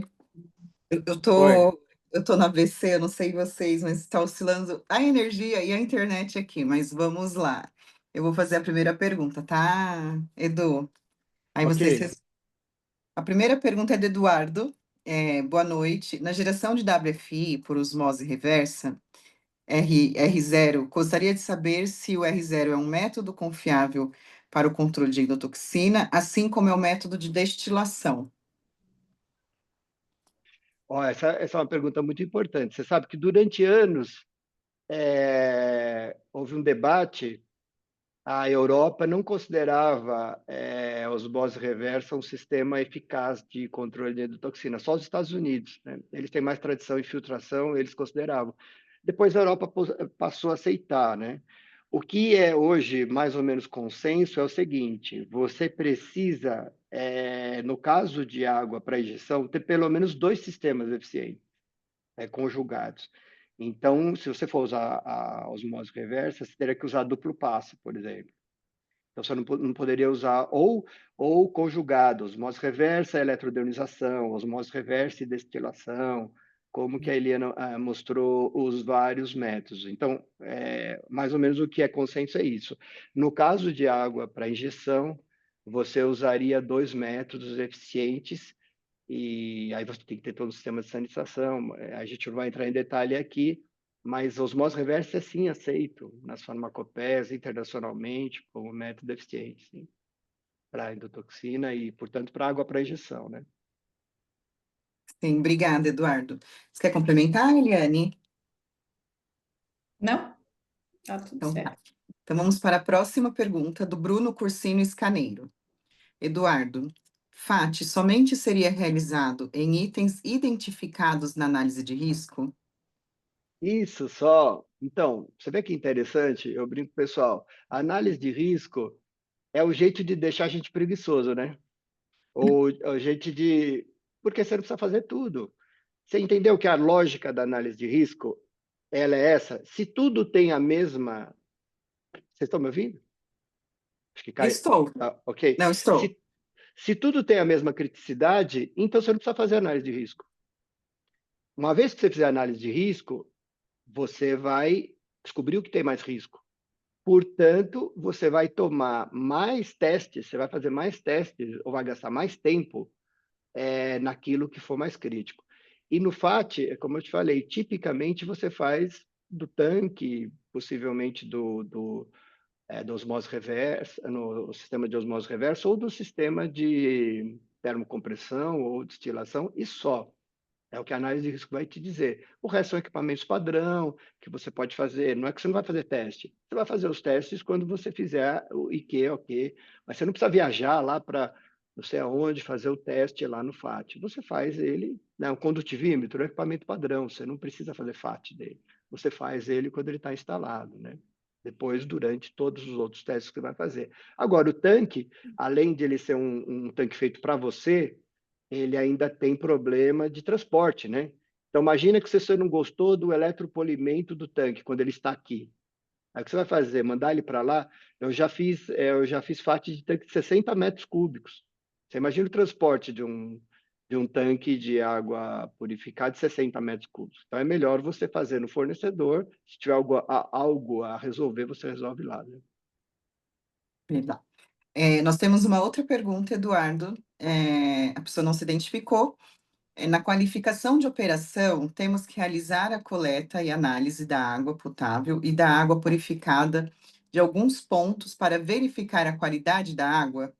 Eu, eu oi. tô, eu tô na AVC, eu não sei vocês, mas está oscilando a energia e a internet aqui, mas vamos lá. Eu vou fazer a primeira pergunta, tá, Edu? Aí Ok. vocês. A primeira pergunta é do Eduardo. Boa noite. Na geração de WFI por osmose reversa, R0, gostaria de saber se o R0 é um método confiável para o controle de endotoxina, assim como é o método de destilação. Ó, essa é uma pergunta muito importante. Você sabe que durante anos houve um debate. A Europa não considerava a osmose reversa um sistema eficaz de controle de endotoxina, só os Estados Unidos, né? Eles têm mais tradição em filtração, eles consideravam. Depois a Europa passou a aceitar, né? O que é hoje mais ou menos consenso é o seguinte: você precisa, no caso de água para injeção, ter pelo menos 2 sistemas eficientes, conjugados. Então, se você for usar a osmose reversa, você teria que usar duplo passo, por exemplo. Então, você não poderia usar ou conjugado, osmose reversa, eletrodionização, osmose reversa e destilação, como que a Eliana mostrou os vários métodos. Então, mais ou menos o que é consenso é isso. No caso de água para injeção, você usaria 2 métodos eficientes e aí você tem que ter todo o sistema de sanitização. A gente não vai entrar em detalhe aqui, mas a osmose reversa é sim aceito nas farmacopeias internacionalmente como método eficiente, sim, para endotoxina e, portanto, para água para injeção, né? Sim, obrigada, Eduardo. Você quer complementar, Eliane? Não? Tá tudo Então, tá. certo. Então, vamos para a próxima pergunta do Bruno Cursino Scaneiro. Eduardo, FAT somente seria realizado em itens identificados na análise de risco? Isso só. Então, você vê que interessante? Eu brinco, pessoal. A análise de risco é o jeito de deixar a gente preguiçoso, né? Ou o jeito de. Porque você não precisa fazer tudo. Você entendeu que a lógica da análise de risco ela é essa? Se tudo tem a mesma. Vocês estão me ouvindo? Acho que cai. Estou. Ok. Não, estou. Se tudo tem a mesma criticidade, então você não precisa fazer análise de risco. Uma vez que você fizer análise de risco, você vai descobrir o que tem mais risco. Portanto, você vai tomar mais testes, você vai fazer mais testes ou vai gastar mais tempo naquilo que for mais crítico. E no FAT, como eu te falei, tipicamente você faz do tanque, possivelmente do osmose reversa, no sistema de osmose reversa ou do sistema de termocompressão ou destilação e só. É o que a análise de risco vai te dizer. O resto são equipamentos padrão que você pode fazer. Não é que você não vai fazer teste. Você vai fazer os testes quando você fizer o IQ, ok. Mas você não precisa viajar lá para não sei aonde fazer o teste lá no FAT. Você faz ele, né, um condutivímetro, é um equipamento padrão. Você não precisa fazer FAT dele. Você faz ele quando ele está instalado, né? Depois, durante todos os outros testes que você vai fazer. Agora, o tanque, além de ele ser um tanque feito para você, ele ainda tem problema de transporte, né? Então, imagina que você não gostou do eletropolimento do tanque quando ele está aqui. Aí o que você vai fazer? Mandar ele para lá? Eu já fiz FAT de tanque de 60 metros cúbicos. Você imagina o transporte de um tanque de água purificada de 60 metros cúbicos. Então é melhor você fazer no fornecedor. Se tiver algo a resolver, você resolve lá, né? Legal. Nós temos uma outra pergunta, Eduardo. A pessoa não se identificou. Na qualificação de operação, temos que realizar a coleta e análise da água potável e da água purificada de alguns pontos para verificar a qualidade da água?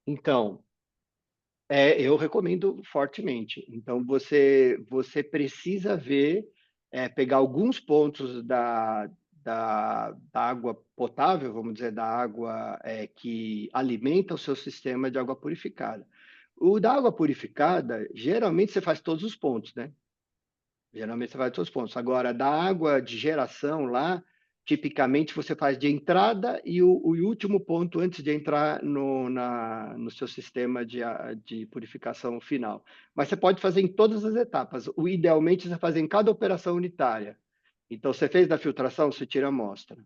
Então, eu recomendo fortemente. Então, você precisa ver, pegar alguns pontos da água potável, vamos dizer, da água que alimenta o seu sistema de água purificada. O da água purificada, geralmente você faz todos os pontos, né? Geralmente você faz todos os pontos. Agora, da água de geração lá, tipicamente você faz de entrada e o último ponto antes de entrar no seu sistema de purificação final. Mas você pode fazer em todas as etapas. O idealmente você fazer em cada operação unitária. Então, você fez da filtração, você tira a amostra.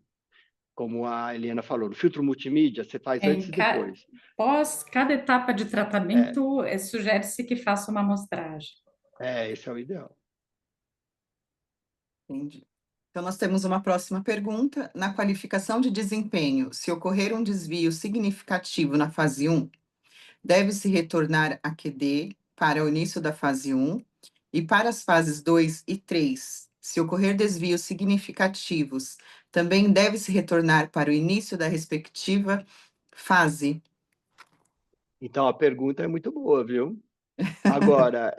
Como a Eliana falou, no filtro multimídia, você faz antes Em e depois. pós cada etapa de É, tratamento, sugere-se que faça uma amostragem. esse é o ideal. Entendi. Então, nós temos uma próxima pergunta. Na qualificação de desempenho, se ocorrer um desvio significativo na fase 1, deve-se retornar a QD para o início da fase 1 e para as fases 2 e 3, se ocorrer desvios significativos, também deve-se retornar para o início da respectiva fase. Então, a pergunta é muito boa, viu? Agora,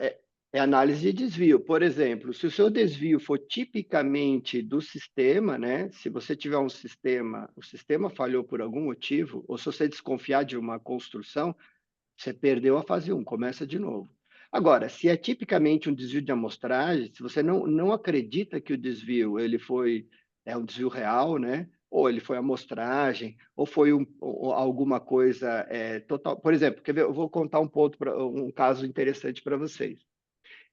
é análise de desvio. Por exemplo, se o seu desvio for tipicamente do sistema, né? Se você tiver um sistema, o sistema falhou por algum motivo, ou se você desconfiar de uma construção, você perdeu a fase 1, começa de novo. Agora, se é tipicamente um desvio de amostragem, se você não acredita que o desvio é um desvio real, né? Ou ele foi amostragem, ou foi ou alguma coisa total. Por exemplo, quer ver? Eu vou contar um caso interessante para vocês.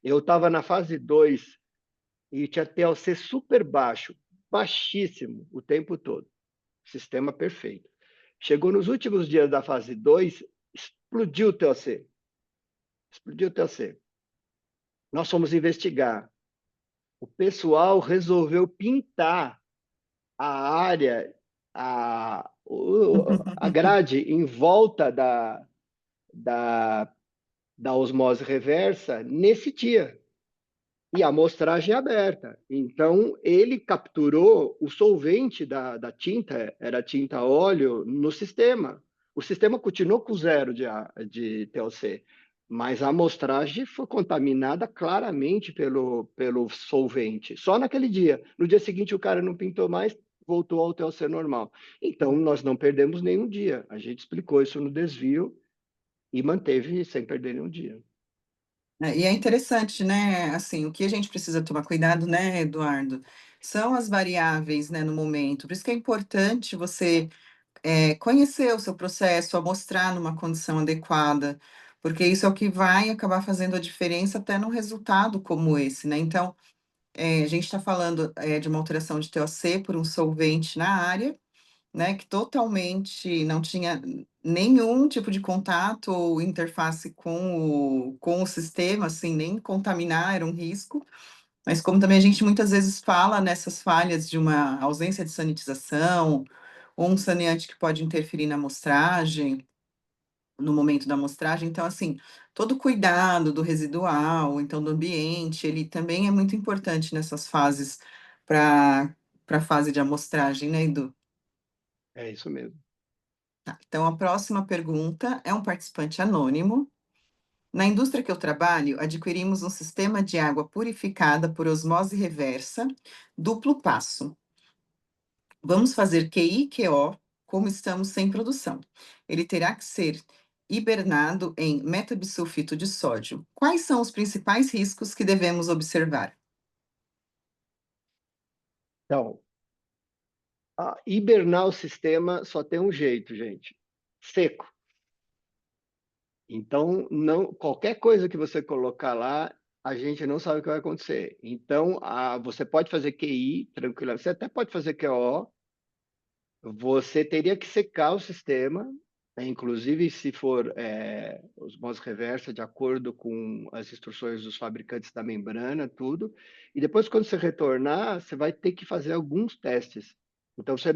Eu estava na fase 2 e tinha TLC super baixo, baixíssimo o tempo todo. Sistema perfeito. Chegou nos últimos dias da fase 2, explodiu o TLC. Explodiu o TLC. Nós fomos investigar. O pessoal resolveu pintar a área, a grade em volta da, da osmose reversa nesse dia. E a amostragem é aberta. Então, ele capturou o solvente da tinta, era tinta óleo, no sistema. O sistema continuou com zero de TLC, mas a amostragem foi contaminada claramente pelo solvente. Só naquele dia. No dia seguinte, o cara não pintou mais, voltou ao TLC normal. Então, nós não perdemos nenhum dia. A gente explicou isso no desvio e manteve sem perder nenhum dia. E é interessante, né? Assim, o que a gente precisa tomar cuidado, né, Eduardo? São as variáveis, né, no momento. Por isso que é importante você conhecer o seu processo, mostrar numa condição adequada, porque isso é o que vai acabar fazendo a diferença até num resultado como esse, né? Então, a gente está falando de uma alteração de TOC por um solvente na área, né, que totalmente não tinha nenhum tipo de contato ou interface com o sistema, assim, nem contaminar era um risco, mas como também a gente muitas vezes fala nessas falhas de uma ausência de sanitização, ou um saneante que pode interferir na amostragem, no momento da amostragem, então, assim, todo cuidado do residual, então, do ambiente, ele também é muito importante nessas fases para a fase de amostragem, né, Edu? É isso mesmo. Tá, então, a próxima pergunta é um participante anônimo. Na indústria que eu trabalho, adquirimos um sistema de água purificada por osmose reversa, duplo passo. Vamos fazer QI e QO, como estamos sem produção. Ele terá que ser hibernado em metabisulfito de sódio. Quais são os principais riscos que devemos observar? Então, hibernar o sistema só tem um jeito, gente: seco. Então, não, qualquer coisa que você colocar lá, a gente não sabe o que vai acontecer. Então, você pode fazer QI tranquilamente, você até pode fazer QO, você teria que secar o sistema, né? Inclusive se for osmose reversa, de acordo com as instruções dos fabricantes da membrana, tudo. E depois, quando você retornar, você vai ter que fazer alguns testes. Então, você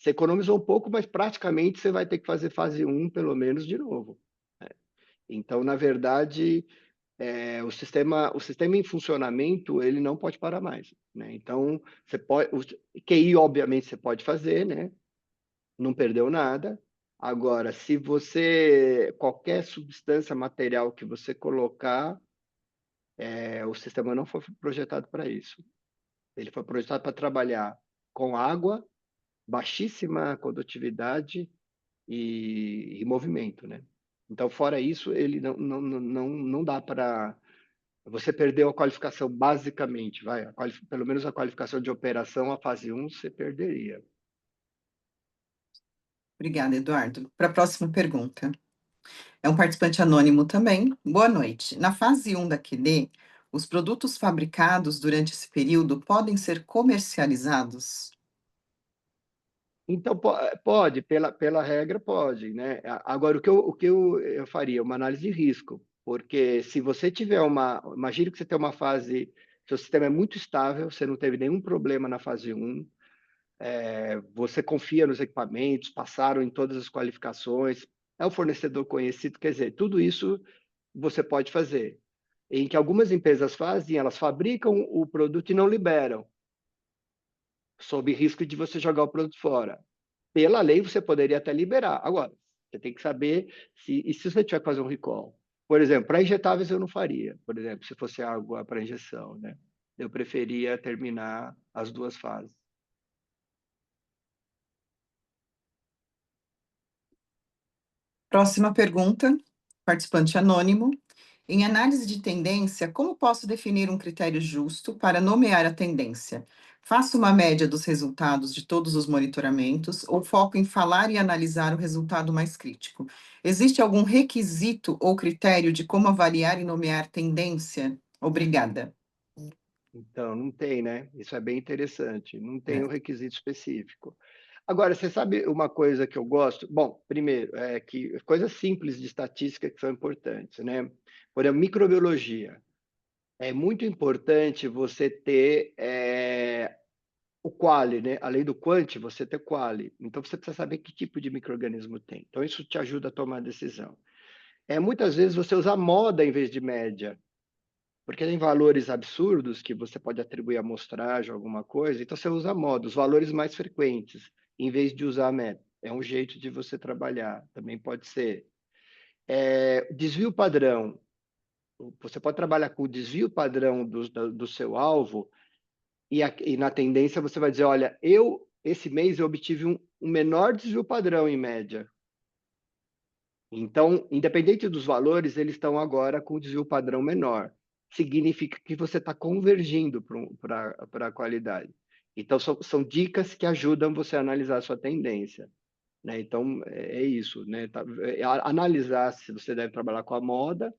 economizou um pouco, mas praticamente você vai ter que fazer fase 1, pelo menos, de novo. Então, na verdade, o sistema em funcionamento, ele não pode parar mais, né? Então, QI, obviamente, você pode fazer, né? Não perdeu nada. Agora, qualquer substância material que você colocar, o sistema não foi projetado para isso. Ele foi projetado para trabalhar com água, baixíssima condutividade e movimento, né? Então, fora isso, ele não dá para... Você perdeu a qualificação, basicamente, pelo menos a qualificação de operação, a fase 1, você perderia. Obrigada, Eduardo. Para a próxima pergunta. É um participante anônimo também. Boa noite. Na fase 1 da QD, os produtos fabricados durante esse período podem ser comercializados? Então, pode, pela regra, pode, né? Agora, o que eu faria? Uma análise de risco, porque se você tiver imagine que você tem uma fase, seu sistema é muito estável, você não teve nenhum problema na fase 1, você confia nos equipamentos, passaram em todas as qualificações, é um fornecedor conhecido, quer dizer, tudo isso você pode fazer. Em que algumas empresas fazem, elas fabricam o produto e não liberam, sob risco de você jogar o produto fora. Pela lei, você poderia até liberar. Agora, você tem que saber e se você tiver que fazer um recall. Por exemplo, para injetáveis eu não faria, por exemplo, se fosse água para injeção, né? Eu preferia terminar as duas fases. Próxima pergunta, participante anônimo. Em análise de tendência, como posso definir um critério justo para nomear a tendência? Faço uma média dos resultados de todos os monitoramentos ou foco em falar e analisar o resultado mais crítico? Existe algum requisito ou critério de como avaliar e nomear tendência? Obrigada. Então, não tem, né? Isso é bem interessante. Não tem um É. requisito específico. Agora, você sabe uma coisa que eu gosto? Bom, primeiro, que coisas simples de estatística que são importantes, né? Por exemplo, microbiologia. É muito importante você ter o quali, né? Além do quanti, você ter quali. Então, você precisa saber que tipo de micro-organismo tem. Então, isso te ajuda a tomar decisão. Muitas vezes você usa moda em vez de média, porque tem valores absurdos que você pode atribuir à amostragem, alguma coisa, então você usa a moda, os valores mais frequentes, em vez de usar a média. É um jeito de você trabalhar, também pode ser. Desvio padrão. Você pode trabalhar com o desvio padrão do seu alvo, e na tendência você vai dizer, olha, esse mês eu obtive um menor desvio padrão em média. Então, independente dos valores, eles estão agora com o desvio padrão menor. Significa que você está convergindo para a qualidade. Então, são dicas que ajudam você a analisar a sua tendência, né? Então, é isso, né? Analisar se você deve trabalhar com a moda.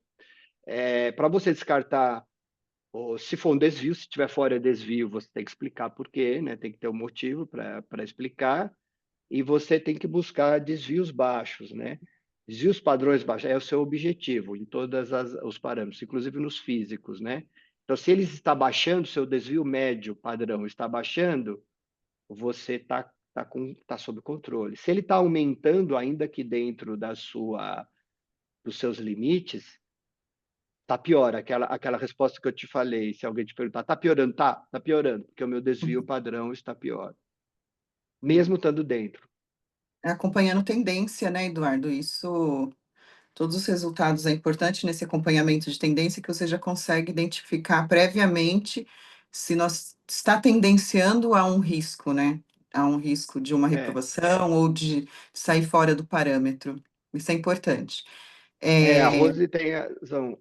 Para você descartar, se for um desvio, se tiver fora desvio, você tem que explicar por quê, né? Tem que ter um motivo para explicar. E você tem que buscar desvios baixos, né? Desvios padrões baixos é o seu objetivo em todos os parâmetros, inclusive nos físicos, né? Então, se ele está baixando, seu desvio médio padrão está baixando, você está sob controle. Se ele está aumentando, ainda que dentro dos seus limites, está pior. Aquela resposta que eu te falei, se alguém te perguntar, está piorando? Está piorando, porque o meu desvio padrão está pior, mesmo estando dentro. Acompanhando tendência, né, Eduardo? Isso, todos os resultados é importante nesse acompanhamento de tendência que você já consegue identificar previamente se nós está tendenciando a um risco, né? A um risco de uma É. reprovação ou de sair fora do parâmetro. Isso é importante. A Rose tem razão.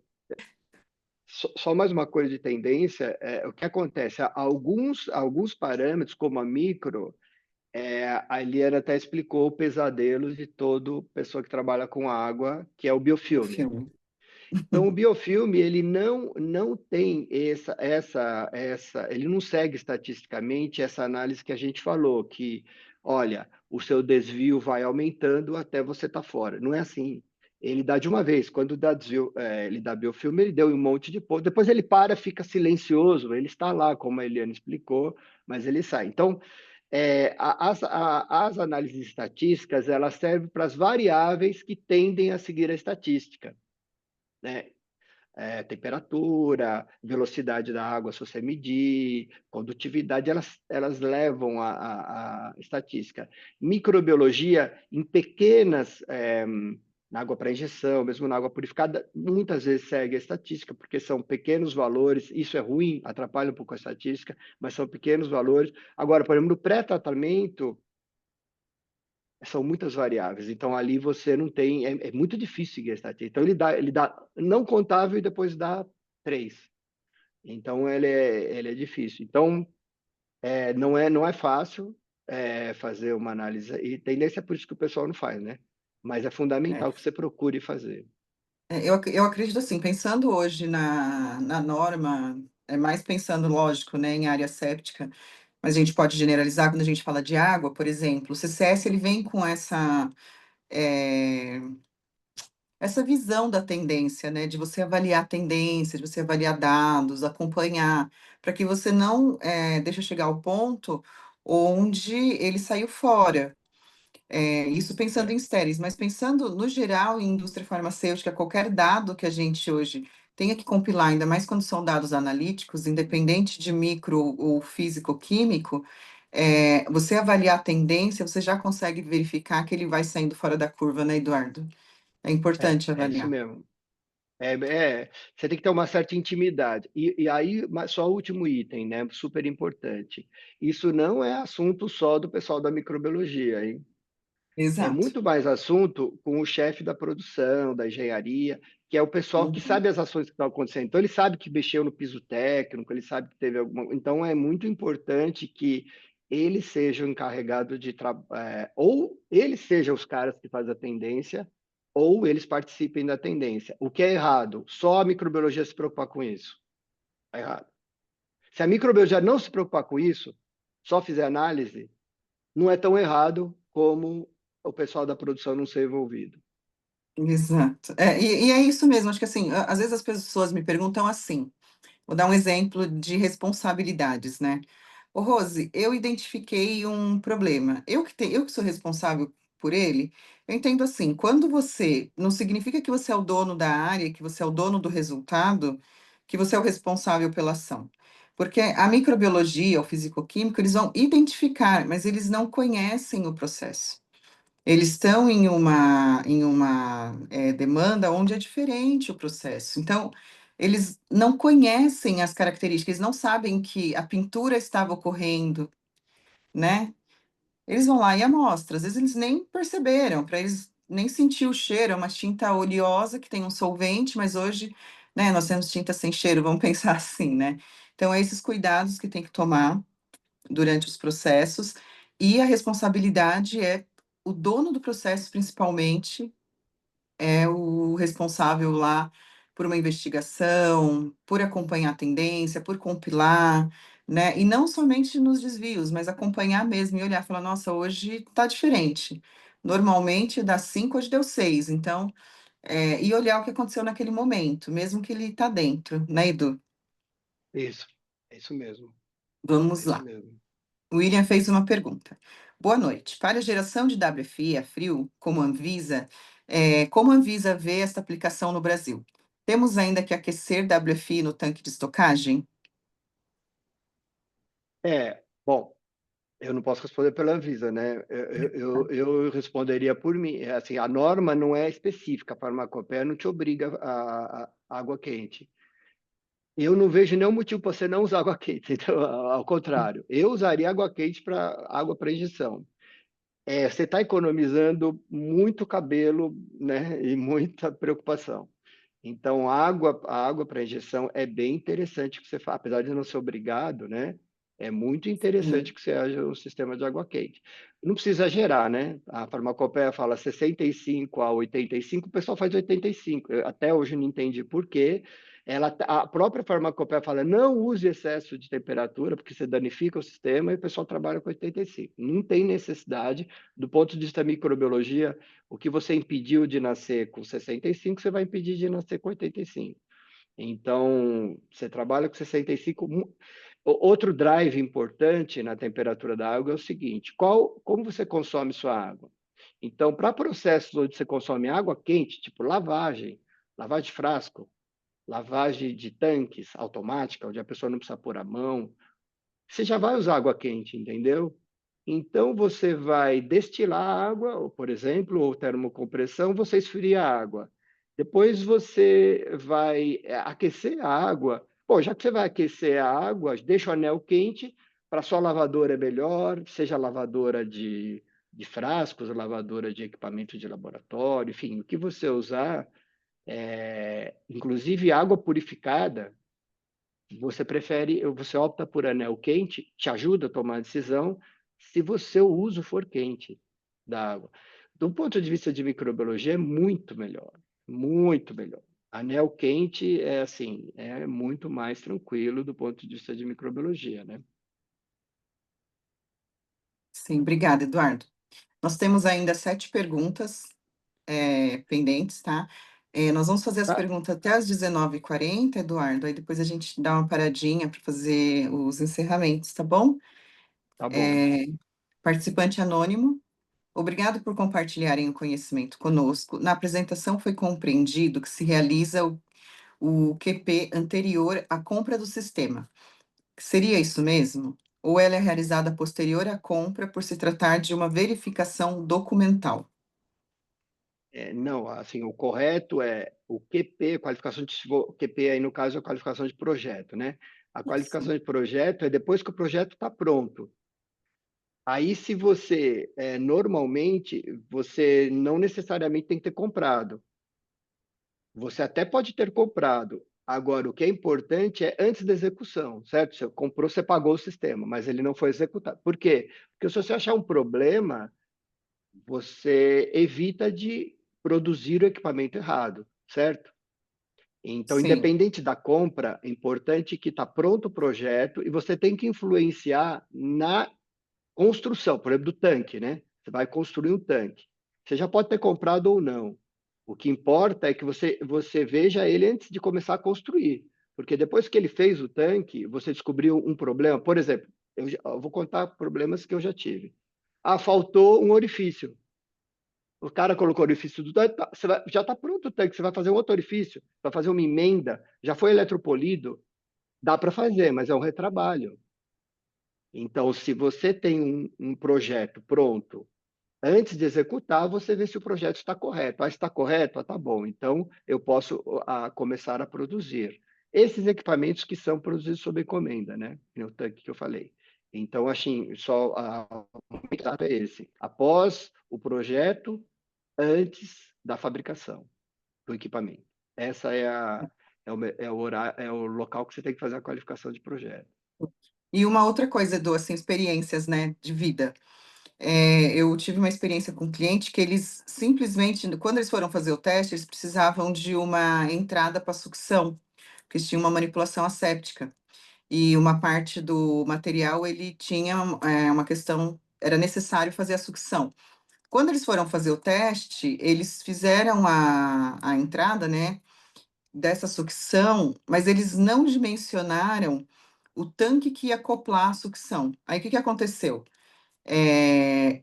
Só mais uma coisa de tendência, o que acontece? Alguns parâmetros, como a micro, a Eliana até explicou o pesadelo de toda pessoa que trabalha com água, que é o O biofilme. filme. Então, o biofilme, ele não tem ele não segue estatisticamente essa análise que a gente falou, que, olha, o seu desvio vai aumentando até você estar fora. Não é assim. Ele dá de uma vez. Quando dá desvio, ele dá biofilme, ele deu um monte de ponto. Depois ele para, fica silencioso. Ele está lá, como a Eliane explicou, mas ele sai. Então, as análises estatísticas, elas servem para as variáveis que tendem a seguir a estatística, né? Temperatura, velocidade da água, se você medir, condutividade, elas levam a estatística. Microbiologia, em pequenas, na água para injeção, mesmo na água purificada, muitas vezes segue a estatística, porque são pequenos valores, isso é ruim, atrapalha um pouco a estatística, mas são pequenos valores. Agora, por exemplo, no pré-tratamento, são muitas variáveis, então ali você não tem, é muito difícil seguir a estatística. Então ele dá não contável e depois dá 3. Então ele é difícil. Então não é fácil fazer uma análise, e tendência é por isso que o pessoal não faz, né? Mas é É, fundamental que você procure fazer. eu acredito assim, pensando hoje na norma, mais pensando, lógico, né, em área séptica, mas a gente pode generalizar quando a gente fala de água, por exemplo, o CCS ele vem com é, essa visão da tendência, né, de você avaliar a tendência, de você avaliar dados, acompanhar, para que você não deixe chegar ao ponto onde ele saiu fora. Isso pensando em É, estéreis, mas pensando no geral em indústria farmacêutica, qualquer dado que a gente hoje tenha que compilar, ainda mais quando são dados analíticos, independente de micro ou físico-químico, você avaliar a tendência, você já consegue verificar que ele vai saindo fora da curva, né, Eduardo? É importante é isso avaliar. mesmo. Você tem que ter uma certa intimidade. E aí, só o último item, né? Super importante. Isso não é assunto só do pessoal da microbiologia, hein? É Exato. muito mais assunto com o chefe da produção, da engenharia, que é o pessoal que Uhum. sabe as ações que estão acontecendo. Então, ele sabe que mexeu no piso técnico, ele sabe que teve alguma. Então, é muito importante que eles sejam encarregados de ou eles sejam os caras que fazem a tendência, ou eles participem da tendência. O que é errado? Só a microbiologia se preocupar com isso. É errado. Se a microbiologia não se preocupar com isso, só fizer análise, não é tão errado como o pessoal da produção não ser envolvido. Exato. E é isso mesmo, acho que assim, às vezes as pessoas me perguntam assim, vou dar um exemplo de responsabilidades, né? Ô, Rose, eu identifiquei um problema. Eu que sou responsável por ele, eu entendo assim, quando você, não significa que você é o dono da área, que você é o dono do resultado, que você é o responsável pela ação. Porque a microbiologia, o fisicoquímico, eles vão identificar, mas eles não conhecem o processo. Eles estão em uma demanda onde é diferente o processo. Então, eles não conhecem as características, eles não sabem que a pintura estava ocorrendo, né? Eles vão lá e amostram. Às vezes eles nem perceberam, para eles nem sentir o cheiro. É uma tinta oleosa que tem um solvente, mas hoje, né, nós temos tinta sem cheiro, vamos pensar assim, né? Então, é esses cuidados que tem que tomar durante os processos, e a responsabilidade é o dono do processo, principalmente, é o responsável lá por uma investigação, por acompanhar a tendência, por compilar, né? E não somente nos desvios, mas acompanhar mesmo e olhar, falar, nossa, hoje está diferente. Normalmente dá 5, hoje deu 6. Então, e olhar o que aconteceu naquele momento, mesmo que ele está dentro, né, Edu? Isso, é isso mesmo. É Vamos isso lá. mesmo. O William fez uma pergunta. Boa noite. Para a geração de WFI a frio, como a Anvisa vê esta aplicação no Brasil? Temos ainda que aquecer WFI no tanque de estocagem? Bom, eu não posso responder pela Anvisa, né? Eu responderia por mim. Assim, a norma não é específica, a farmacopéia não te obriga a água quente. Eu não vejo nenhum motivo para você não usar água quente, então, ao contrário. Eu usaria água quente para água para injeção. Você está economizando muito cabelo, né? E muita preocupação. Então, a água para injeção é bem interessante que você faça, apesar de não ser obrigado, né? É muito Sim. interessante que você haja um sistema de água quente. Não precisa exagerar, né? A farmacopeia fala 65 a 85, o pessoal faz 85. Eu até hoje não entendi por quê. A própria farmacopeia fala, não use excesso de temperatura, porque você danifica o sistema, e o pessoal trabalha com 85. Não tem necessidade, do ponto de vista da microbiologia, o que você impediu de nascer com 65, você vai impedir de nascer com 85. Então, você trabalha com 65. Outro drive importante na temperatura da água é o seguinte: como você consome sua água? Então, para processos onde você consome água quente, tipo lavagem de frasco, lavagem de tanques automática, onde a pessoa não precisa pôr a mão, você já vai usar água quente, entendeu? Então, você vai destilar a água, ou, por exemplo, ou termocompressão, você esfria a água. Depois você vai aquecer a água. Bom, já que você vai aquecer a água, deixa o anel quente, para sua lavadora é melhor, seja lavadora de frascos, lavadora de equipamento de laboratório, enfim, o que você usar, inclusive água purificada, você opta por anel quente, te ajuda a tomar a decisão se você o uso for quente da água. Do ponto de vista de microbiologia, é muito melhor, muito melhor. Anel quente é assim, é muito mais tranquilo do ponto de vista de microbiologia, né? Sim, obrigada, Eduardo. Nós temos ainda 7 perguntas pendentes, tá? Nós vamos fazer as Tá, perguntas até as 19h40, Eduardo, aí depois a gente dá uma paradinha para fazer os encerramentos, tá bom? tá bom. Participante anônimo, obrigado por compartilharem o conhecimento conosco. Na apresentação foi compreendido que se realiza o QP anterior à compra do sistema. Seria isso mesmo? Ou ela é realizada posterior à compra por se tratar de uma verificação documental? Não, assim, o correto é o QP, QP aí no caso é a qualificação de projeto, né? A Isso. qualificação de projeto é depois que o projeto está pronto. Aí, se você, normalmente, você não necessariamente tem que ter comprado. Você até pode ter comprado. Agora, o que é importante é antes da execução, certo? Você comprou, você pagou o sistema, mas ele não foi executado. Por quê? Porque se você achar um problema, você evita de produzir o equipamento errado, certo? Então, Sim, independente da compra, é importante que está pronto o projeto e você tem que influenciar na construção, por exemplo, do tanque, né? Você vai construir um tanque. Você já pode ter comprado ou não. O que importa é que você veja ele antes de começar a construir. Porque depois que ele fez o tanque, você descobriu um problema. Por exemplo, eu vou contar problemas que eu já tive. Ah, faltou um orifício. O cara colocou o orifício do tanque, já está pronto o tanque, você vai fazer um outro orifício, vai fazer uma emenda, já foi eletropolido, dá para fazer, mas é um retrabalho. Então, se você tem um projeto pronto, antes de executar, você vê se o projeto está correto. Ah, está correto? Ah, tá bom. Então, eu posso começar a produzir. Esses equipamentos que são produzidos sob encomenda, né? No tanque que eu falei. Então, assim, o exato é esse. Após o projeto, antes da fabricação do equipamento. Essa é o local que você tem que fazer a qualificação de projeto. e uma outra coisa, Edu, assim, experiências, né, de vida. Eu tive uma experiência com um cliente que eles simplesmente, quando eles foram fazer o teste, eles precisavam de uma entrada para sucção, porque eles tinham uma manipulação asséptica. E uma parte do material, ele tinha uma questão, era necessário fazer a sucção. Quando eles foram fazer o teste, eles fizeram a entrada, né, dessa sucção, mas eles não dimensionaram o tanque que ia acoplar a sucção. Aí o que que aconteceu?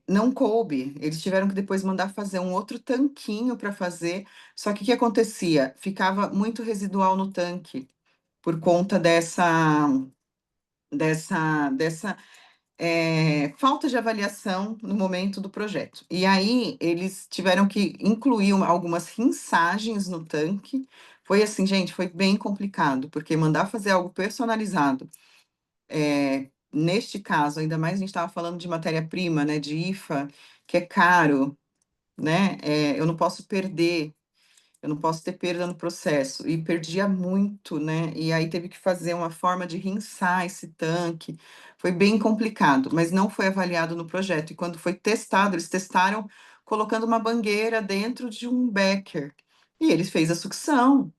Não coube, eles tiveram que depois mandar fazer um outro tanquinho para fazer, só que o que acontecia? Ficava muito residual no tanque, por conta dessa falta de avaliação no momento do projeto. E aí eles tiveram que incluir algumas rinçagens no tanque. Foi assim, gente, foi bem complicado, porque mandar fazer algo personalizado, neste caso, ainda mais a gente estava falando de matéria-prima, né, de IFA, que é caro, né? Eu não posso perder eu não posso ter perda no processo. E perdia muito, né? E aí teve que fazer uma forma de rinçar esse tanque. Foi bem complicado, mas não foi avaliado no projeto. E quando foi testado, eles testaram colocando uma mangueira dentro de um becker. E ele fez a sucção,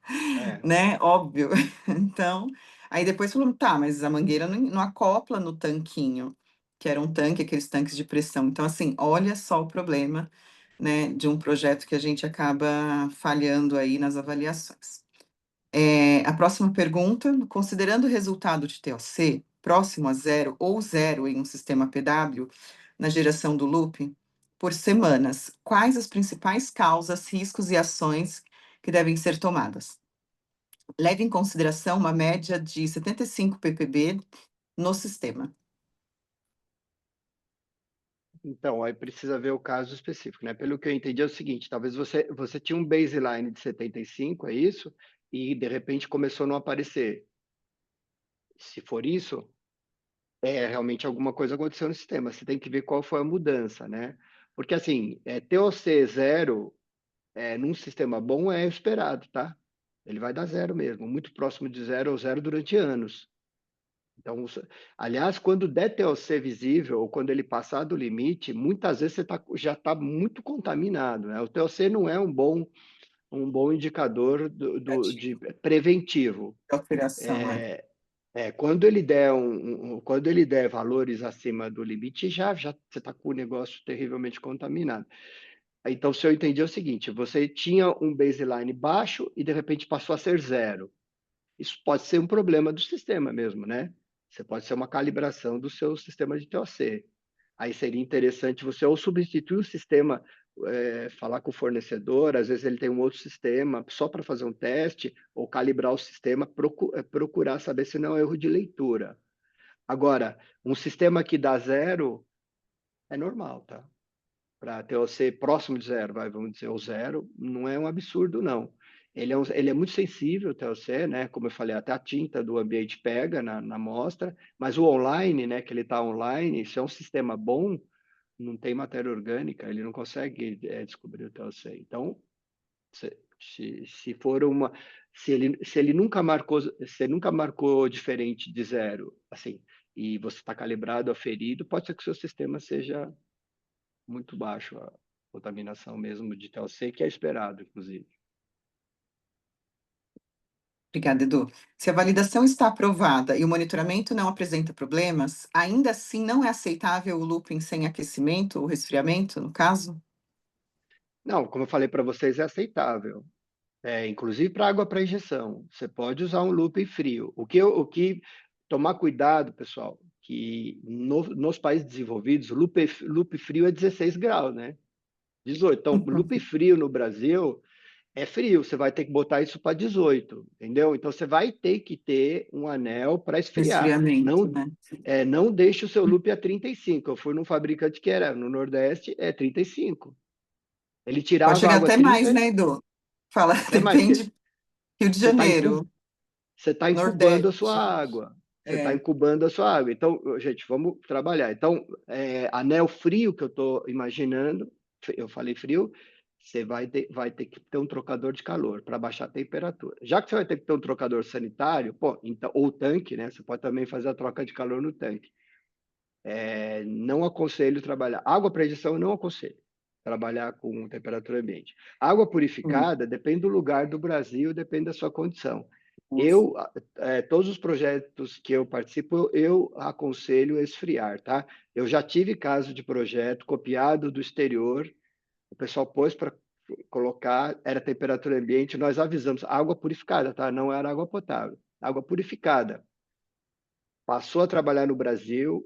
É. né? Óbvio. Então, aí depois falou, tá, mas a mangueira não acopla no tanquinho, que era um tanque, aqueles tanques de pressão. Então, assim, olha só o problema, né, de um projeto que a gente acaba falhando aí nas avaliações. A próxima pergunta, considerando o resultado de TOC próximo a zero ou zero em um sistema PW na geração do looping por semanas, quais as principais causas, riscos e ações que devem ser tomadas? Leve em consideração uma média de 75 ppb no sistema. Então, aí precisa ver o caso específico, né? Pelo que eu entendi é o seguinte, talvez você tinha um baseline de 75, é isso? E de repente começou a não aparecer. Se for isso, realmente alguma coisa aconteceu no sistema. Você tem que ver qual foi a mudança, né? Porque assim, TOC zero num sistema bom é esperado, tá? Ele vai dar zero mesmo, muito próximo de zero ou zero durante anos. Então, aliás, quando der TOC visível ou quando ele passar do limite, muitas vezes você já está muito contaminado, né? O TOC não é um bom indicador de preventivo. Alteração, Quando ele der quando ele der valores acima do limite, já você está com o negócio terrivelmente contaminado. Então, se eu entendi é o seguinte, você tinha um baseline baixo e de repente passou a ser zero. Isso pode ser um problema do sistema mesmo, né? Você pode ser uma calibração do seu sistema de TOC. Aí seria interessante você ou substituir o sistema, falar com o fornecedor, às vezes ele tem um outro sistema só para fazer um teste, ou calibrar o sistema, procurar saber se não é erro de leitura. Agora, um sistema que dá zero é normal, tá? Para TOC próximo de zero, vamos dizer, o zero, não é um absurdo, não. Ele é muito sensível, o TOC, né? Como eu falei, até a tinta do ambiente pega na amostra, mas o online, né? Que ele está online, se é um sistema bom, não tem matéria orgânica, ele não consegue descobrir o TOC. Então, se for uma, se ele nunca marcou diferente de zero, assim, e você está calibrado, aferido, pode ser que o seu sistema seja muito baixo a contaminação mesmo de TLC, que é esperado, inclusive. Obrigada, Edu. Se a validação está aprovada e o monitoramento não apresenta problemas, ainda assim não é aceitável o looping sem aquecimento ou resfriamento, no caso? Não, como eu falei para vocês, é aceitável. Inclusive para água para injeção. Você pode usar um looping frio. Tomar cuidado, pessoal, que nos países desenvolvidos, o loop frio é 16 graus, né? 18. Então, o loop frio no Brasil é frio, você vai ter que botar isso para 18, entendeu? Então você vai ter que ter um anel para esfriar. Resfriamento, Não, né? não deixe o seu loop a 35. Eu fui num fabricante que era no Nordeste, 35. Ele Pode tirava chegar água até mais, 30, né, Edu? Fala, até mais, porque depende. Rio de você está Janeiro, incubando a sua Nordeste. água. Você está incubando a sua água. Então, gente, vamos trabalhar. Então, anel frio que eu estou imaginando, eu falei frio, você vai ter que ter um trocador de calor para baixar a temperatura. Já que você vai ter que ter um trocador sanitário, pô, então, ou tanque, né? Você pode também fazer a troca de calor no tanque. Não aconselho trabalhar. Água para injeção, eu não aconselho trabalhar com temperatura ambiente. Água purificada depende do lugar do Brasil, depende da sua condição. Todos os projetos que eu participo, eu aconselho esfriar, tá? Eu já tive caso de projeto copiado do exterior, o pessoal pôs para colocar, era temperatura ambiente, nós avisamos, água purificada, tá? Não era água potável, água purificada. Passou a trabalhar no Brasil,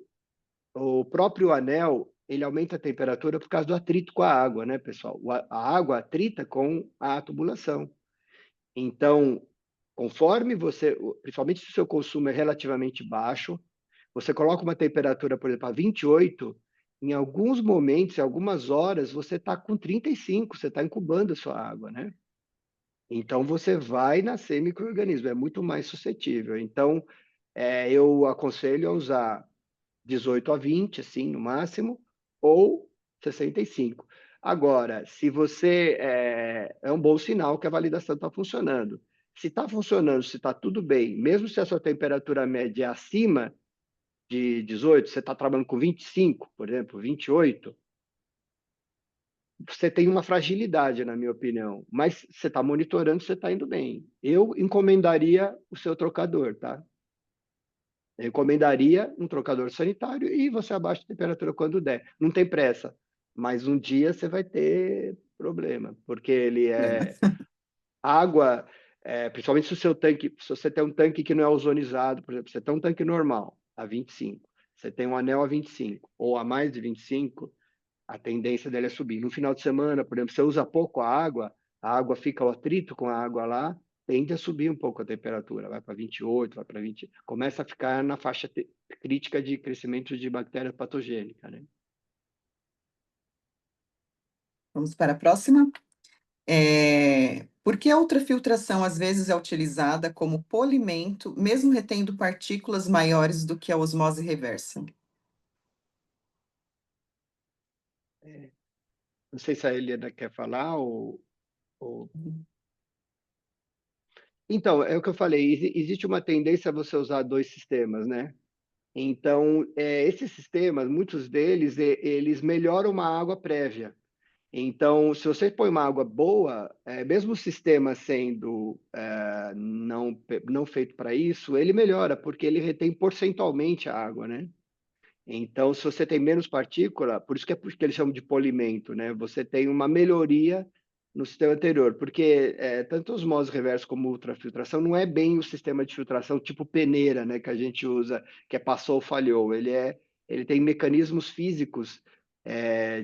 o próprio anel, ele aumenta a temperatura por causa do atrito com a água, né, pessoal? A água atrita com a tubulação. Então, conforme você, principalmente se o seu consumo é relativamente baixo, você coloca uma temperatura, por exemplo, a 28, em alguns momentos, em algumas horas, você está com 35, você está incubando a sua água, né? Então, você vai nascer micro-organismo, é muito mais suscetível. Então, eu aconselho a usar 18 a 20, assim, no máximo, ou 65. Agora, se você é um bom sinal que a validação está funcionando. Se está funcionando, se está tudo bem, mesmo se a sua temperatura média é acima de 18, você está trabalhando com 25, por exemplo, 28, você tem uma fragilidade, na minha opinião, mas você está monitorando, você está indo bem. Eu encomendaria o seu trocador, tá? Eu encomendaria um trocador sanitário e você abaixa a temperatura quando der. Não tem pressa, mas um dia você vai ter problema, porque ele é água, principalmente se o seu tanque, se você tem um tanque que não é ozonizado, por exemplo, você tem um tanque normal a 25, você tem um anel a 25 ou a mais de 25, a tendência dele é subir. No final de semana, por exemplo, você usa pouco a água fica o atrito com a água lá, tende a subir um pouco a temperatura, vai para 28, vai para 20, começa a ficar na faixa crítica de crescimento de bactéria patogênica, né? Vamos para a próxima. Por que a ultrafiltração às vezes é utilizada como polimento, mesmo retendo partículas maiores do que a osmose reversa? Não sei se a Helena quer falar ou... Então, é o que eu falei, existe uma tendência a você usar dois sistemas, né? Então, esses sistemas, muitos deles, eles melhoram uma água prévia. Então, se você põe uma água boa, mesmo o sistema sendo não feito para isso, ele melhora, porque ele retém percentualmente a água, né? Então, se você tem menos partícula, por isso que eles chamam de polimento, né? Você tem uma melhoria no sistema anterior, porque tanto osmose reversa como ultrafiltração não é bem o sistema de filtração tipo peneira, né? Que a gente usa, que é passou ou falhou. Ele tem mecanismos físicos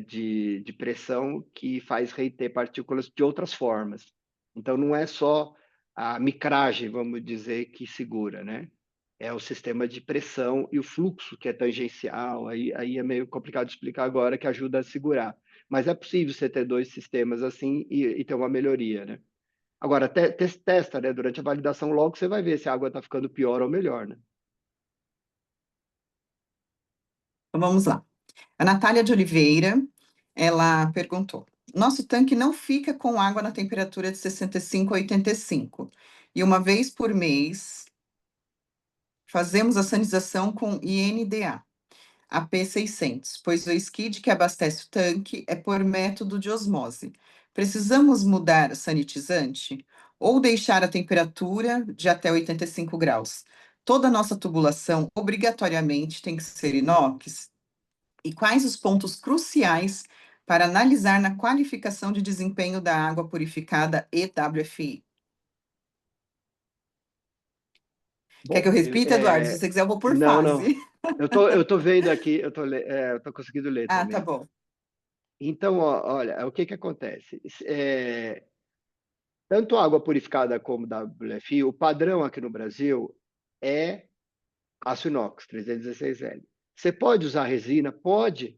de pressão que faz reter partículas de outras formas. Então, não é só a micragem, vamos dizer, que segura, né? É o sistema de pressão e o fluxo, que é tangencial, aí é meio complicado de explicar agora, que ajuda a segurar. Mas é possível você ter dois sistemas assim e ter uma melhoria, né? Agora, testa, né? Durante a validação, logo você vai ver se a água está ficando pior ou melhor, né? Então, vamos lá. A Natália de Oliveira, ela perguntou: nosso tanque não fica com água na temperatura de 65 a 85, e uma vez por mês fazemos a sanitização com INDA, AP600, pois o skid que abastece o tanque é por método de osmose. Precisamos mudar o sanitizante ou deixar a temperatura de até 85 graus? Toda a nossa tubulação obrigatoriamente tem que ser inox? E quais os pontos cruciais para analisar na qualificação de desempenho da água purificada EWFI? Quer que eu Bom, repita, Eduardo? Se você quiser, eu vou por não, fase. não. Eu tô vendo aqui, eu tô conseguindo ler Ah, tá também. bom. Então, olha, o que que acontece? Tanto a água purificada como WFI, o padrão aqui no Brasil é aço inox 316L. Você pode usar resina? Pode,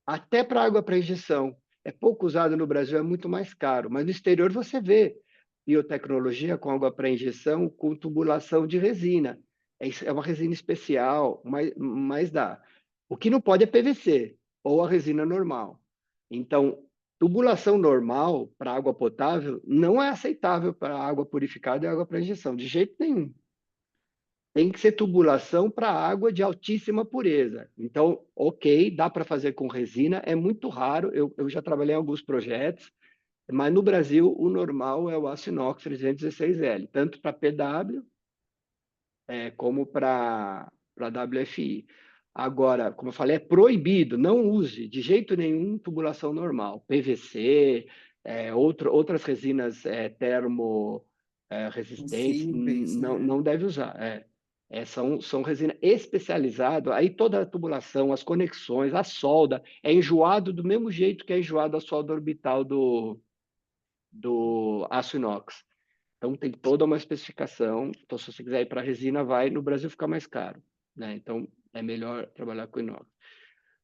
até para água para injeção. É pouco usado no Brasil, é muito mais caro, mas no exterior você vê biotecnologia com água para injeção com tubulação de resina. É uma resina especial, mas dá. O que não pode é PVC ou a resina normal. Então, tubulação normal para água potável não é aceitável para água purificada e água para injeção, de jeito nenhum. Tem que ser tubulação para água de altíssima pureza. Então, ok, dá para fazer com resina, é muito raro, eu já trabalhei em alguns projetos, mas no Brasil o normal é o aço inox 316L, tanto para PW como para WFI. Agora, como eu falei, é proibido, não use de jeito nenhum tubulação normal. PVC, outras resinas resistentes, Possíveis, né? não deve usar. São resina especializado, aí toda a tubulação, as conexões, a solda, é enjoado do mesmo jeito que é enjoado a solda orbital do aço inox. Então tem toda uma especificação. Então, se você quiser ir para resina, vai. No Brasil fica mais caro, né? Então é melhor trabalhar com inox.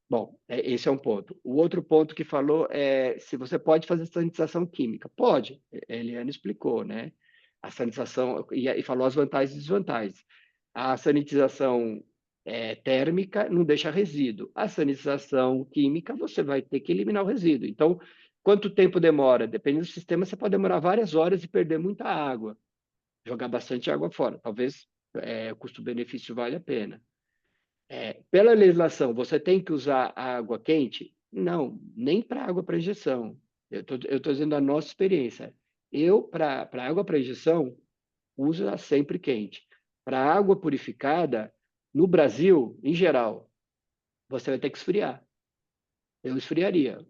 Bom, esse é um ponto. O outro ponto que falou é se você pode fazer sanitização química. Pode, a Eliane explicou, né? A sanitização, e falou as vantagens e desvantagens. A sanitização térmica não deixa resíduo. A sanitização química, você vai ter que eliminar o resíduo. Então, Quanto tempo demora? Dependendo do sistema, você pode demorar várias horas e perder muita água, jogar bastante água fora. Talvez o custo-benefício vale a pena. Pela legislação, você tem que usar água quente? Não, nem para água para injeção. Eu estou dizendo a nossa experiência. Eu, para água para injeção, uso sempre quente. Para água purificada, no Brasil, em geral, você vai ter que esfriar. Eu esfriaria.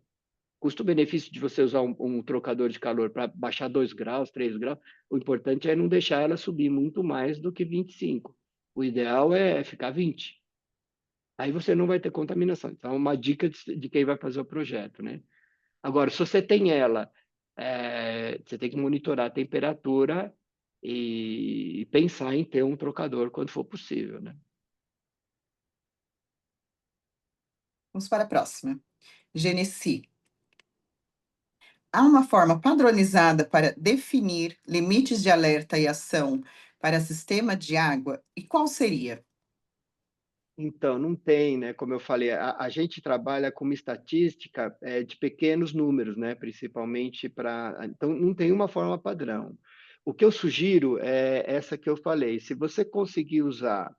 Custo-benefício de você usar um trocador de calor para baixar 2 graus, 3 graus, o importante é não deixar ela subir muito mais do que 25. O ideal é ficar 20. Aí você não vai ter contaminação. Então, é uma dica de quem vai fazer o projeto, né? Agora, se você tem ela, você tem que monitorar a temperatura e pensar em ter um trocador quando for possível, né? Vamos para a próxima. Genesi. Há uma forma padronizada para definir limites de alerta e ação para sistema de água? E qual seria? Então, não tem, né? Como eu falei, a gente trabalha com uma estatística de pequenos números, né? Principalmente para. Então, não tem uma forma padrão. O que eu sugiro é essa que eu falei. Se você conseguir usar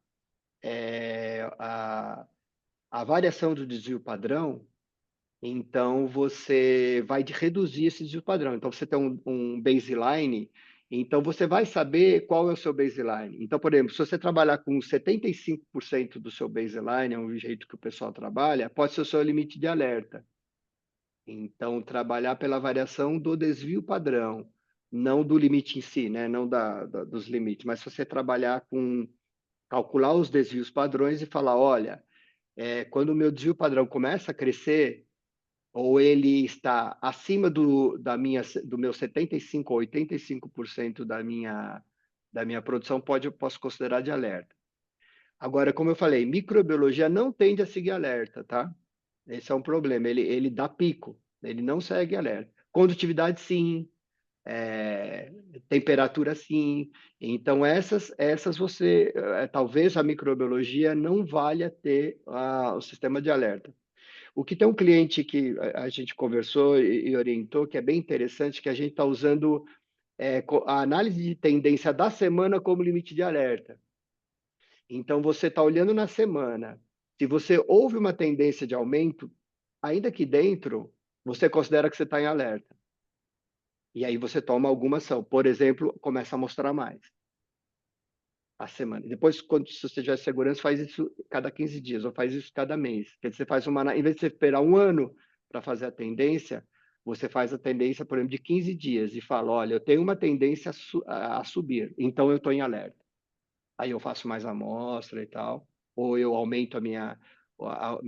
a variação do desvio padrão, então você vai reduzir esse desvio padrão. Então, você tem um baseline, então você vai saber qual é o seu baseline. Então, por exemplo, se você trabalhar com 75% do seu baseline, é um jeito que o pessoal trabalha, pode ser o seu limite de alerta. Então, trabalhar pela variação do desvio padrão, não do limite em si, né? Não dos limites, mas se você trabalhar com calcular os desvios padrões e falar, olha, quando o meu desvio padrão começa a crescer, ou ele está acima do meu 75% ou 85% da minha produção, posso considerar de alerta. Agora, como eu falei, microbiologia não tende a seguir alerta, tá? Esse é um problema, ele dá pico, ele não segue alerta. Condutividade, sim. Temperatura, sim. Então, essas você, talvez a microbiologia não valha ter o sistema de alerta. O que tem um cliente que a gente conversou e orientou, que é bem interessante, que a gente está usando a análise de tendência da semana como limite de alerta. Então, você está olhando na semana. Se você houve uma tendência de aumento, ainda aqui dentro, você considera que você está em alerta. E aí você toma alguma ação. Por exemplo, começa a mostrar mais a semana. Depois, se você tiver segurança, faz isso cada 15 dias, ou faz isso cada mês. Quer dizer, você faz em vez de você esperar um ano para fazer a tendência, você faz a tendência, por exemplo, de 15 dias e fala, olha, eu tenho uma tendência a subir, então eu estou em alerta. Aí eu faço mais amostra e tal, ou eu aumento a minha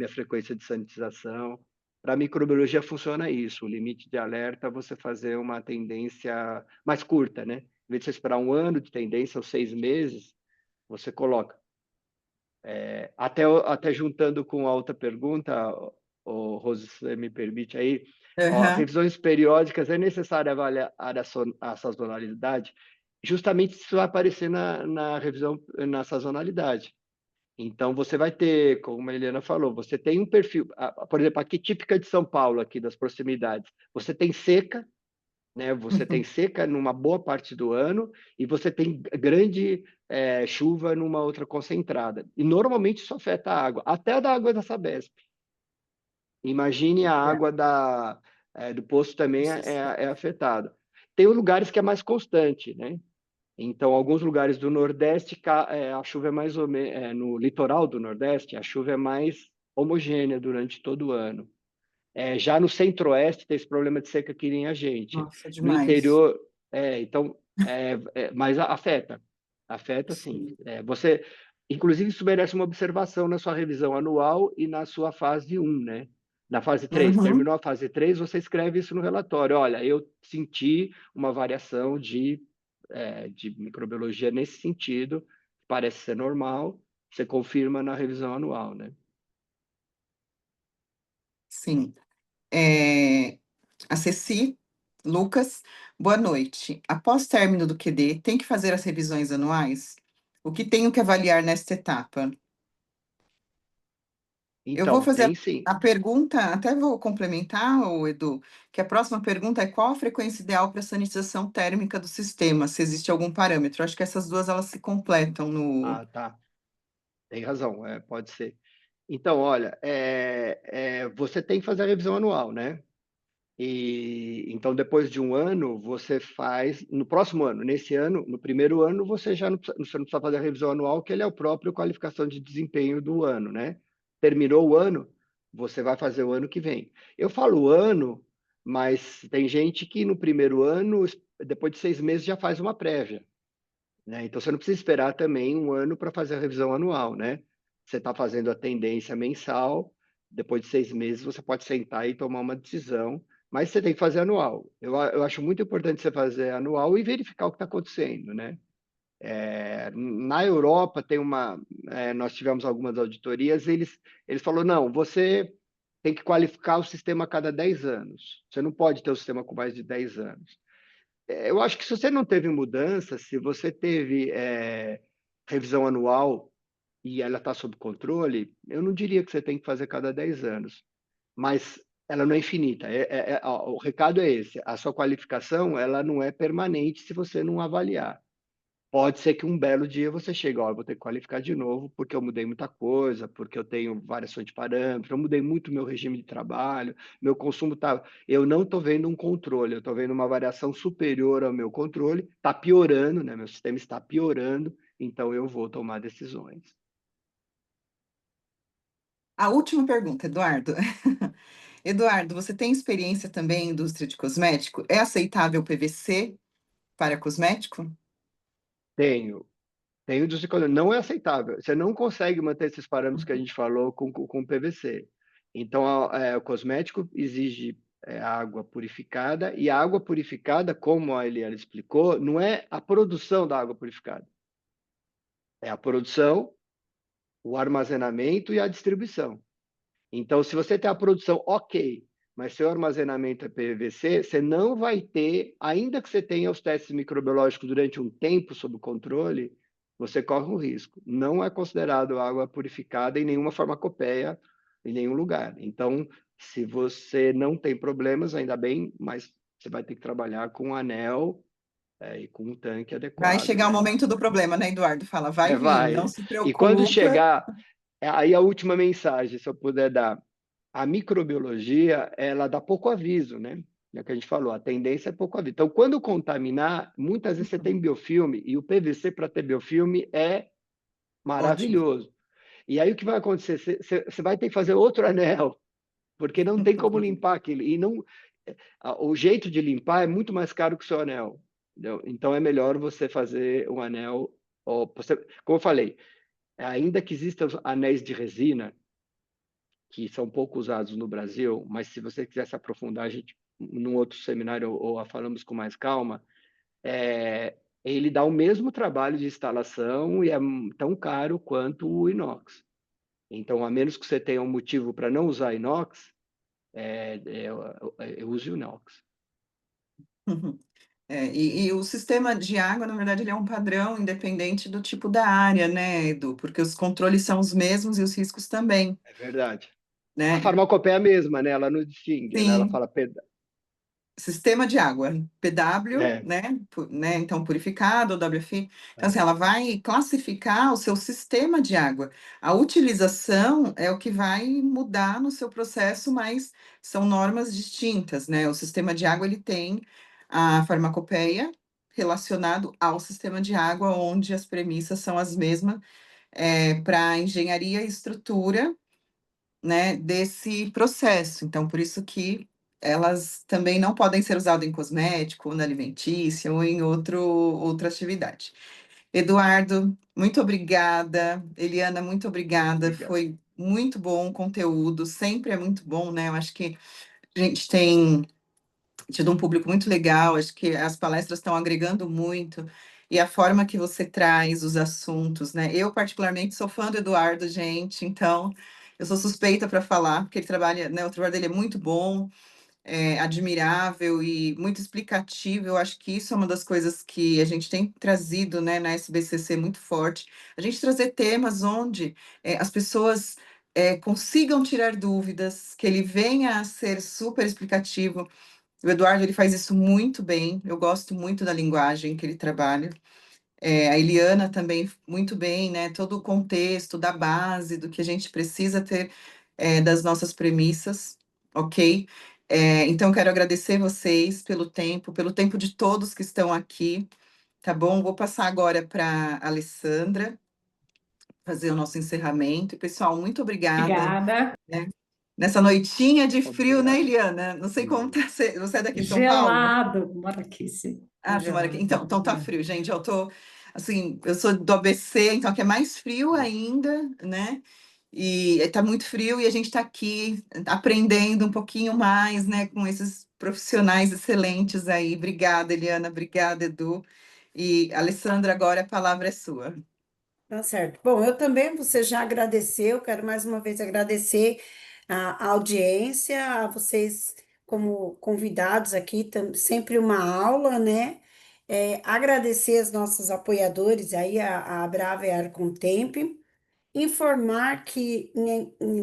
frequência de sanitização. Para a microbiologia funciona isso, o limite de alerta é você fazer uma tendência mais curta, né? Em vez de você esperar um ano de tendência ou 6 meses, você coloca. Até juntando com a outra pergunta, Rose, se você me permite aí, revisões periódicas, é necessário avaliar a sazonalidade? Justamente isso vai aparecer na revisão, na sazonalidade. Então, você vai ter, como a Helena falou, você tem um perfil, por exemplo, aqui típica de São Paulo, aqui das proximidades, você tem seca, né? Você tem seca numa boa parte do ano e você tem grande chuva numa outra concentrada. E normalmente isso afeta a água, até a da água da Sabesp. Imagine a água do poço também é afetada. Tem lugares que é mais constante, né? Então, alguns lugares do Nordeste, a chuva é mais ou menos, no litoral do Nordeste, a chuva é mais homogênea durante todo o ano. Já no Centro-Oeste tem esse problema de seca que nem a gente. Nossa, No demais. interior, então, mas afeta. Afeta, sim. Inclusive, isso merece uma observação na sua revisão anual e na sua fase 1, né? Na fase 3, terminou a fase 3, você escreve isso no relatório. Olha, eu senti uma variação de microbiologia nesse sentido, parece ser normal, você confirma na revisão anual, né? Sim. A Ceci, Lucas, boa noite. Após término do QD, tem que fazer as revisões anuais? O que tenho que avaliar nesta etapa? Eu vou Então, fazer tem sim. a pergunta, até vou complementar, ô Edu, que a próxima pergunta é qual a frequência ideal para sanitização térmica do sistema, se existe algum parâmetro. Acho que essas duas elas se completam no. Ah, tá. Tem razão, pode ser. Então, olha, você tem que fazer a revisão anual, né? E então, depois de um ano, você faz. No próximo ano, nesse ano, no primeiro ano, você não precisa fazer a revisão anual, que ele é o próprio qualificação de desempenho do ano, né? Terminou o ano, você vai fazer o ano que vem. Eu falo ano, mas tem gente que no primeiro ano, depois de 6 meses, já faz uma prévia, né? Então, você não precisa esperar também um ano para fazer a revisão anual, né? Você está fazendo a tendência mensal, depois de 6 meses você pode sentar e tomar uma decisão, mas você tem que fazer anual. Eu acho muito importante você fazer anual e verificar o que está acontecendo, né? Na Europa nós tivemos algumas auditorias, eles falaram, não, você tem que qualificar o sistema a cada 10 anos. Você não pode ter o sistema com mais de 10 anos. Eu acho que se você não teve mudança, se você teve revisão anual e ela está sob controle, eu não diria que você tem que fazer cada 10 anos, mas ela não é infinita. O recado é esse: a sua qualificação ela não é permanente se você não avaliar. Pode ser que um belo dia você chegue, ó, eu vou ter que qualificar de novo, porque eu mudei muita coisa, porque eu tenho variações de parâmetros, eu mudei muito meu regime de trabalho, meu consumo tá. Eu não estou vendo um controle, eu estou vendo uma variação superior ao meu controle, está piorando, né? Meu sistema está piorando, então eu vou tomar decisões. A última pergunta, Eduardo. Eduardo, você tem experiência também em indústria de cosmético? É aceitável PVC para cosmético? Tenho. Tem dos não é aceitável. Você não consegue manter esses parâmetros que a gente falou com PVC. Então, o cosmético exige água purificada, e a água purificada, como a Eliana explicou, não é a produção da água purificada. É a produção, o armazenamento e a distribuição. Então, se você tem a produção, ok, mas seu armazenamento é PVC, você não vai ter, ainda que você tenha os testes microbiológicos durante um tempo sob controle, você corre um risco. Não é considerado água purificada em nenhuma farmacopeia, em nenhum lugar. Então, se você não tem problemas, ainda bem, mas você vai ter que trabalhar com um anel e com um tanque Vai adequado, chegar o né? momento do problema, né, Eduardo? Fala, vai vir, não Vai. se E quando preocupa. chegar, aí a última mensagem, se eu puder dar: a microbiologia, ela dá pouco aviso, né? É o que a gente falou, a tendência é pouco aviso. Então, quando contaminar, muitas vezes você tem biofilme, e o PVC para ter biofilme é Ótimo. maravilhoso. E aí o que vai acontecer? Você vai ter que fazer outro anel, porque não tem como limpar aquilo. E não, o jeito de limpar é muito mais caro que o seu anel. Entendeu? Então é melhor você fazer um anel. Como eu falei, ainda que existam anéis de resina, que são pouco usados no Brasil, mas se você quiser se aprofundar, a gente, num outro seminário, ou a falamos com mais calma, ele dá o mesmo trabalho de instalação e é tão caro quanto o inox. Então, a menos que você tenha um motivo para não usar inox, eu use o inox. E o sistema de água, na verdade, ele é um padrão independente do tipo da área, né, Edu? Porque os controles são os mesmos e os riscos também, É verdade. A né? farmacopeia é a mesma, né? Ela não distingue, né? Ela Sim, fala sistema de água, PW, é, né? Então, purificado, ou WFI. Então, assim, é, ela vai classificar o seu sistema de água. A utilização é o que vai mudar no seu processo, mas são normas distintas, né? O sistema de água, ele tem a farmacopeia relacionado ao sistema de água, onde as premissas são as mesmas para engenharia e estrutura, né, desse processo. Então, por isso que elas também não podem ser usadas em cosmético, na alimentícia ou em outra atividade. Eduardo, muito obrigada. Eliana, muito obrigada. obrigado. Foi muito bom o conteúdo, sempre é muito bom, né? Eu acho que a gente tem tido um público muito legal, acho que as palestras estão agregando muito, e a forma que você traz os assuntos, né? Eu, particularmente, sou fã do Eduardo, gente, então eu sou suspeita para falar, porque ele trabalha, né? O trabalho dele é muito bom, admirável e muito explicativo. Eu acho que isso é uma das coisas que a gente tem trazido, né, na SBCC muito forte. A gente trazer temas onde as pessoas consigam tirar dúvidas, que ele venha a ser super explicativo. O Eduardo, ele faz isso muito bem, eu gosto muito da linguagem que ele trabalha. A Eliana também, muito bem, né? Todo o contexto da base, do que a gente precisa ter das nossas premissas, ok? Então, quero agradecer vocês pelo tempo de todos que estão aqui, tá bom? Vou passar agora para a Alessandra fazer o nosso encerramento. E, pessoal, muito obrigada, Obrigada. né? Nessa noitinha de frio, né, Obrigado. Eliana? Não sei como tá, você é daqui de São Paulo? Gelado, mora aqui, sim. Ah, você mora aqui. Gelado. Então tá frio, gente. Eu tô, assim, eu sou do ABC, então aqui é mais frio ainda, né? E tá muito frio e a gente tá aqui aprendendo um pouquinho mais, né, com esses profissionais excelentes aí. Obrigada, Eliana. Obrigada, Edu. E, Alessandra, agora a palavra é sua. Tá certo. Bom, eu também, você já agradeceu, quero mais uma vez agradecer a audiência, a vocês como convidados aqui, sempre uma aula, né? Agradecer aos nossos apoiadores aí, a Brava e a Arcontemp. Informar que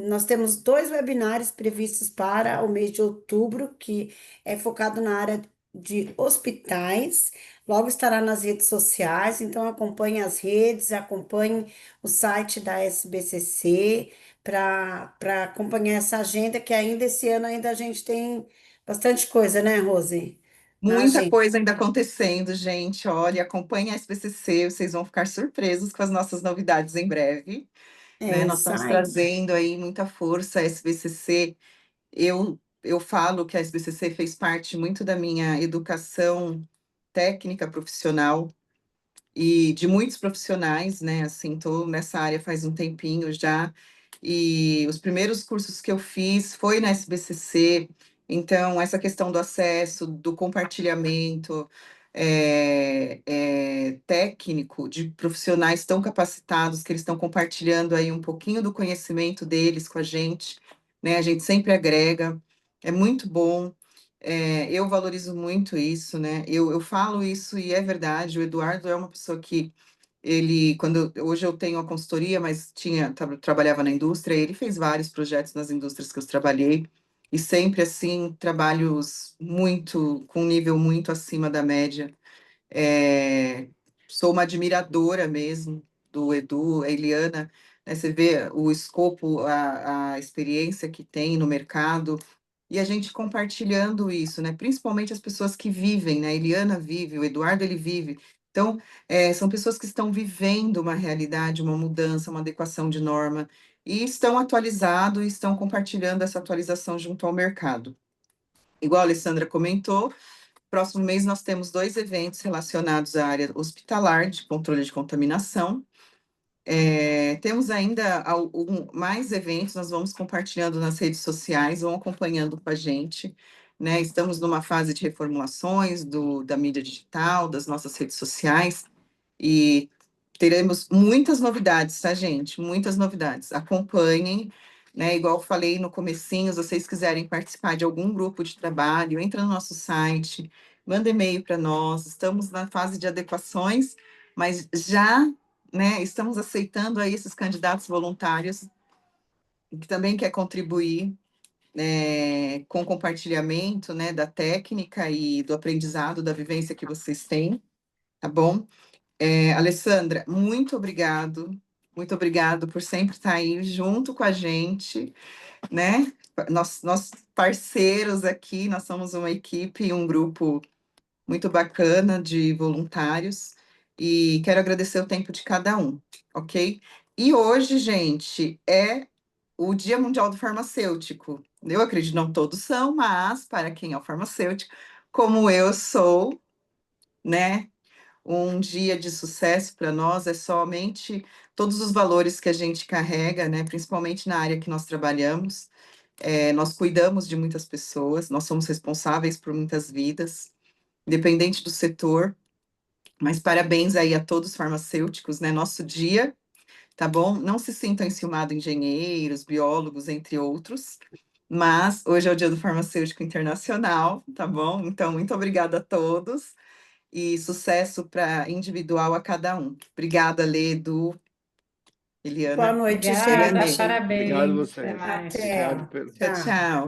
nós temos dois webinários previstos para o mês de outubro, que é focado na área de hospitais. Logo estará nas redes sociais, então acompanhe as redes, acompanhe o site da SBCC para acompanhar essa agenda, que ainda esse ano ainda a gente tem bastante coisa, né, Rose? Na Muita agenda. coisa ainda acontecendo, gente. Olha, acompanhe a SBCC, vocês vão ficar surpresos com as nossas novidades em breve, né? Nós estamos Sai. trazendo aí muita força a SBCC. Eu falo que a SBCC fez parte muito da minha educação técnica profissional e de muitos profissionais, né? Assim, estou nessa área faz um tempinho já, e os primeiros cursos que eu fiz foi na SBCC, então essa questão do acesso, do compartilhamento técnico de profissionais tão capacitados que eles estão compartilhando aí um pouquinho do conhecimento deles com a gente, né? A gente sempre agrega, é muito bom. Eu valorizo muito isso, né? Eu falo isso e é verdade. O Eduardo é uma pessoa que hoje eu tenho a consultoria, mas trabalhava na indústria. Ele fez vários projetos nas indústrias que eu trabalhei e sempre assim trabalhos muito com um nível muito acima da média. É, Sou uma admiradora mesmo do Edu, a Eliana, né? Você vê o escopo, a experiência que tem no mercado e a gente compartilhando isso, né? Principalmente as pessoas que vivem, né? A Eliana vive, o Eduardo ele vive. Então, são pessoas que estão vivendo uma realidade, uma mudança, uma adequação de norma e estão atualizados e estão compartilhando essa atualização junto ao mercado. Igual a Alessandra comentou, próximo mês nós temos 2 eventos relacionados à área hospitalar de controle de contaminação. Temos ainda mais eventos, nós vamos compartilhando nas redes sociais, vão acompanhando com a gente, né? Estamos numa fase de reformulações da mídia digital, das nossas redes sociais, e teremos muitas novidades, tá, gente? Muitas novidades. Acompanhem, né? Igual eu falei no comecinho, se vocês quiserem participar de algum grupo de trabalho, entra no nosso site, manda e-mail para nós. Estamos na fase de adequações, mas já, né, estamos aceitando aí esses candidatos voluntários que também quer contribuir com o compartilhamento, né, da técnica e do aprendizado, da vivência que vocês têm, tá bom? Alessandra, muito obrigado por sempre estar aí junto com a gente, né? Nós parceiros aqui, nós somos uma equipe, um grupo muito bacana de voluntários e quero agradecer o tempo de cada um, ok? E hoje, gente, é o Dia Mundial do Farmacêutico. Eu acredito não todos são, mas para quem é o farmacêutico, como eu sou, né? Um dia de sucesso para nós é somente todos os valores que a gente carrega, né? Principalmente na área que nós trabalhamos. Nós cuidamos de muitas pessoas, nós somos responsáveis por muitas vidas, independente do setor. Mas parabéns aí a todos os farmacêuticos, né? Nosso dia, tá bom? Não se sintam enciumados, engenheiros, biólogos, entre outros. Mas hoje é o Dia do Farmacêutico Internacional, tá bom? Então, muito obrigada a todos e sucesso para individual a cada um. Obrigada, Lê, Edu. Eliana. Boa noite, Obrigada, gente. parabéns. Obrigado a Até vocês. mais. Até. Obrigado Tchau. pelo. Tchau, tchau.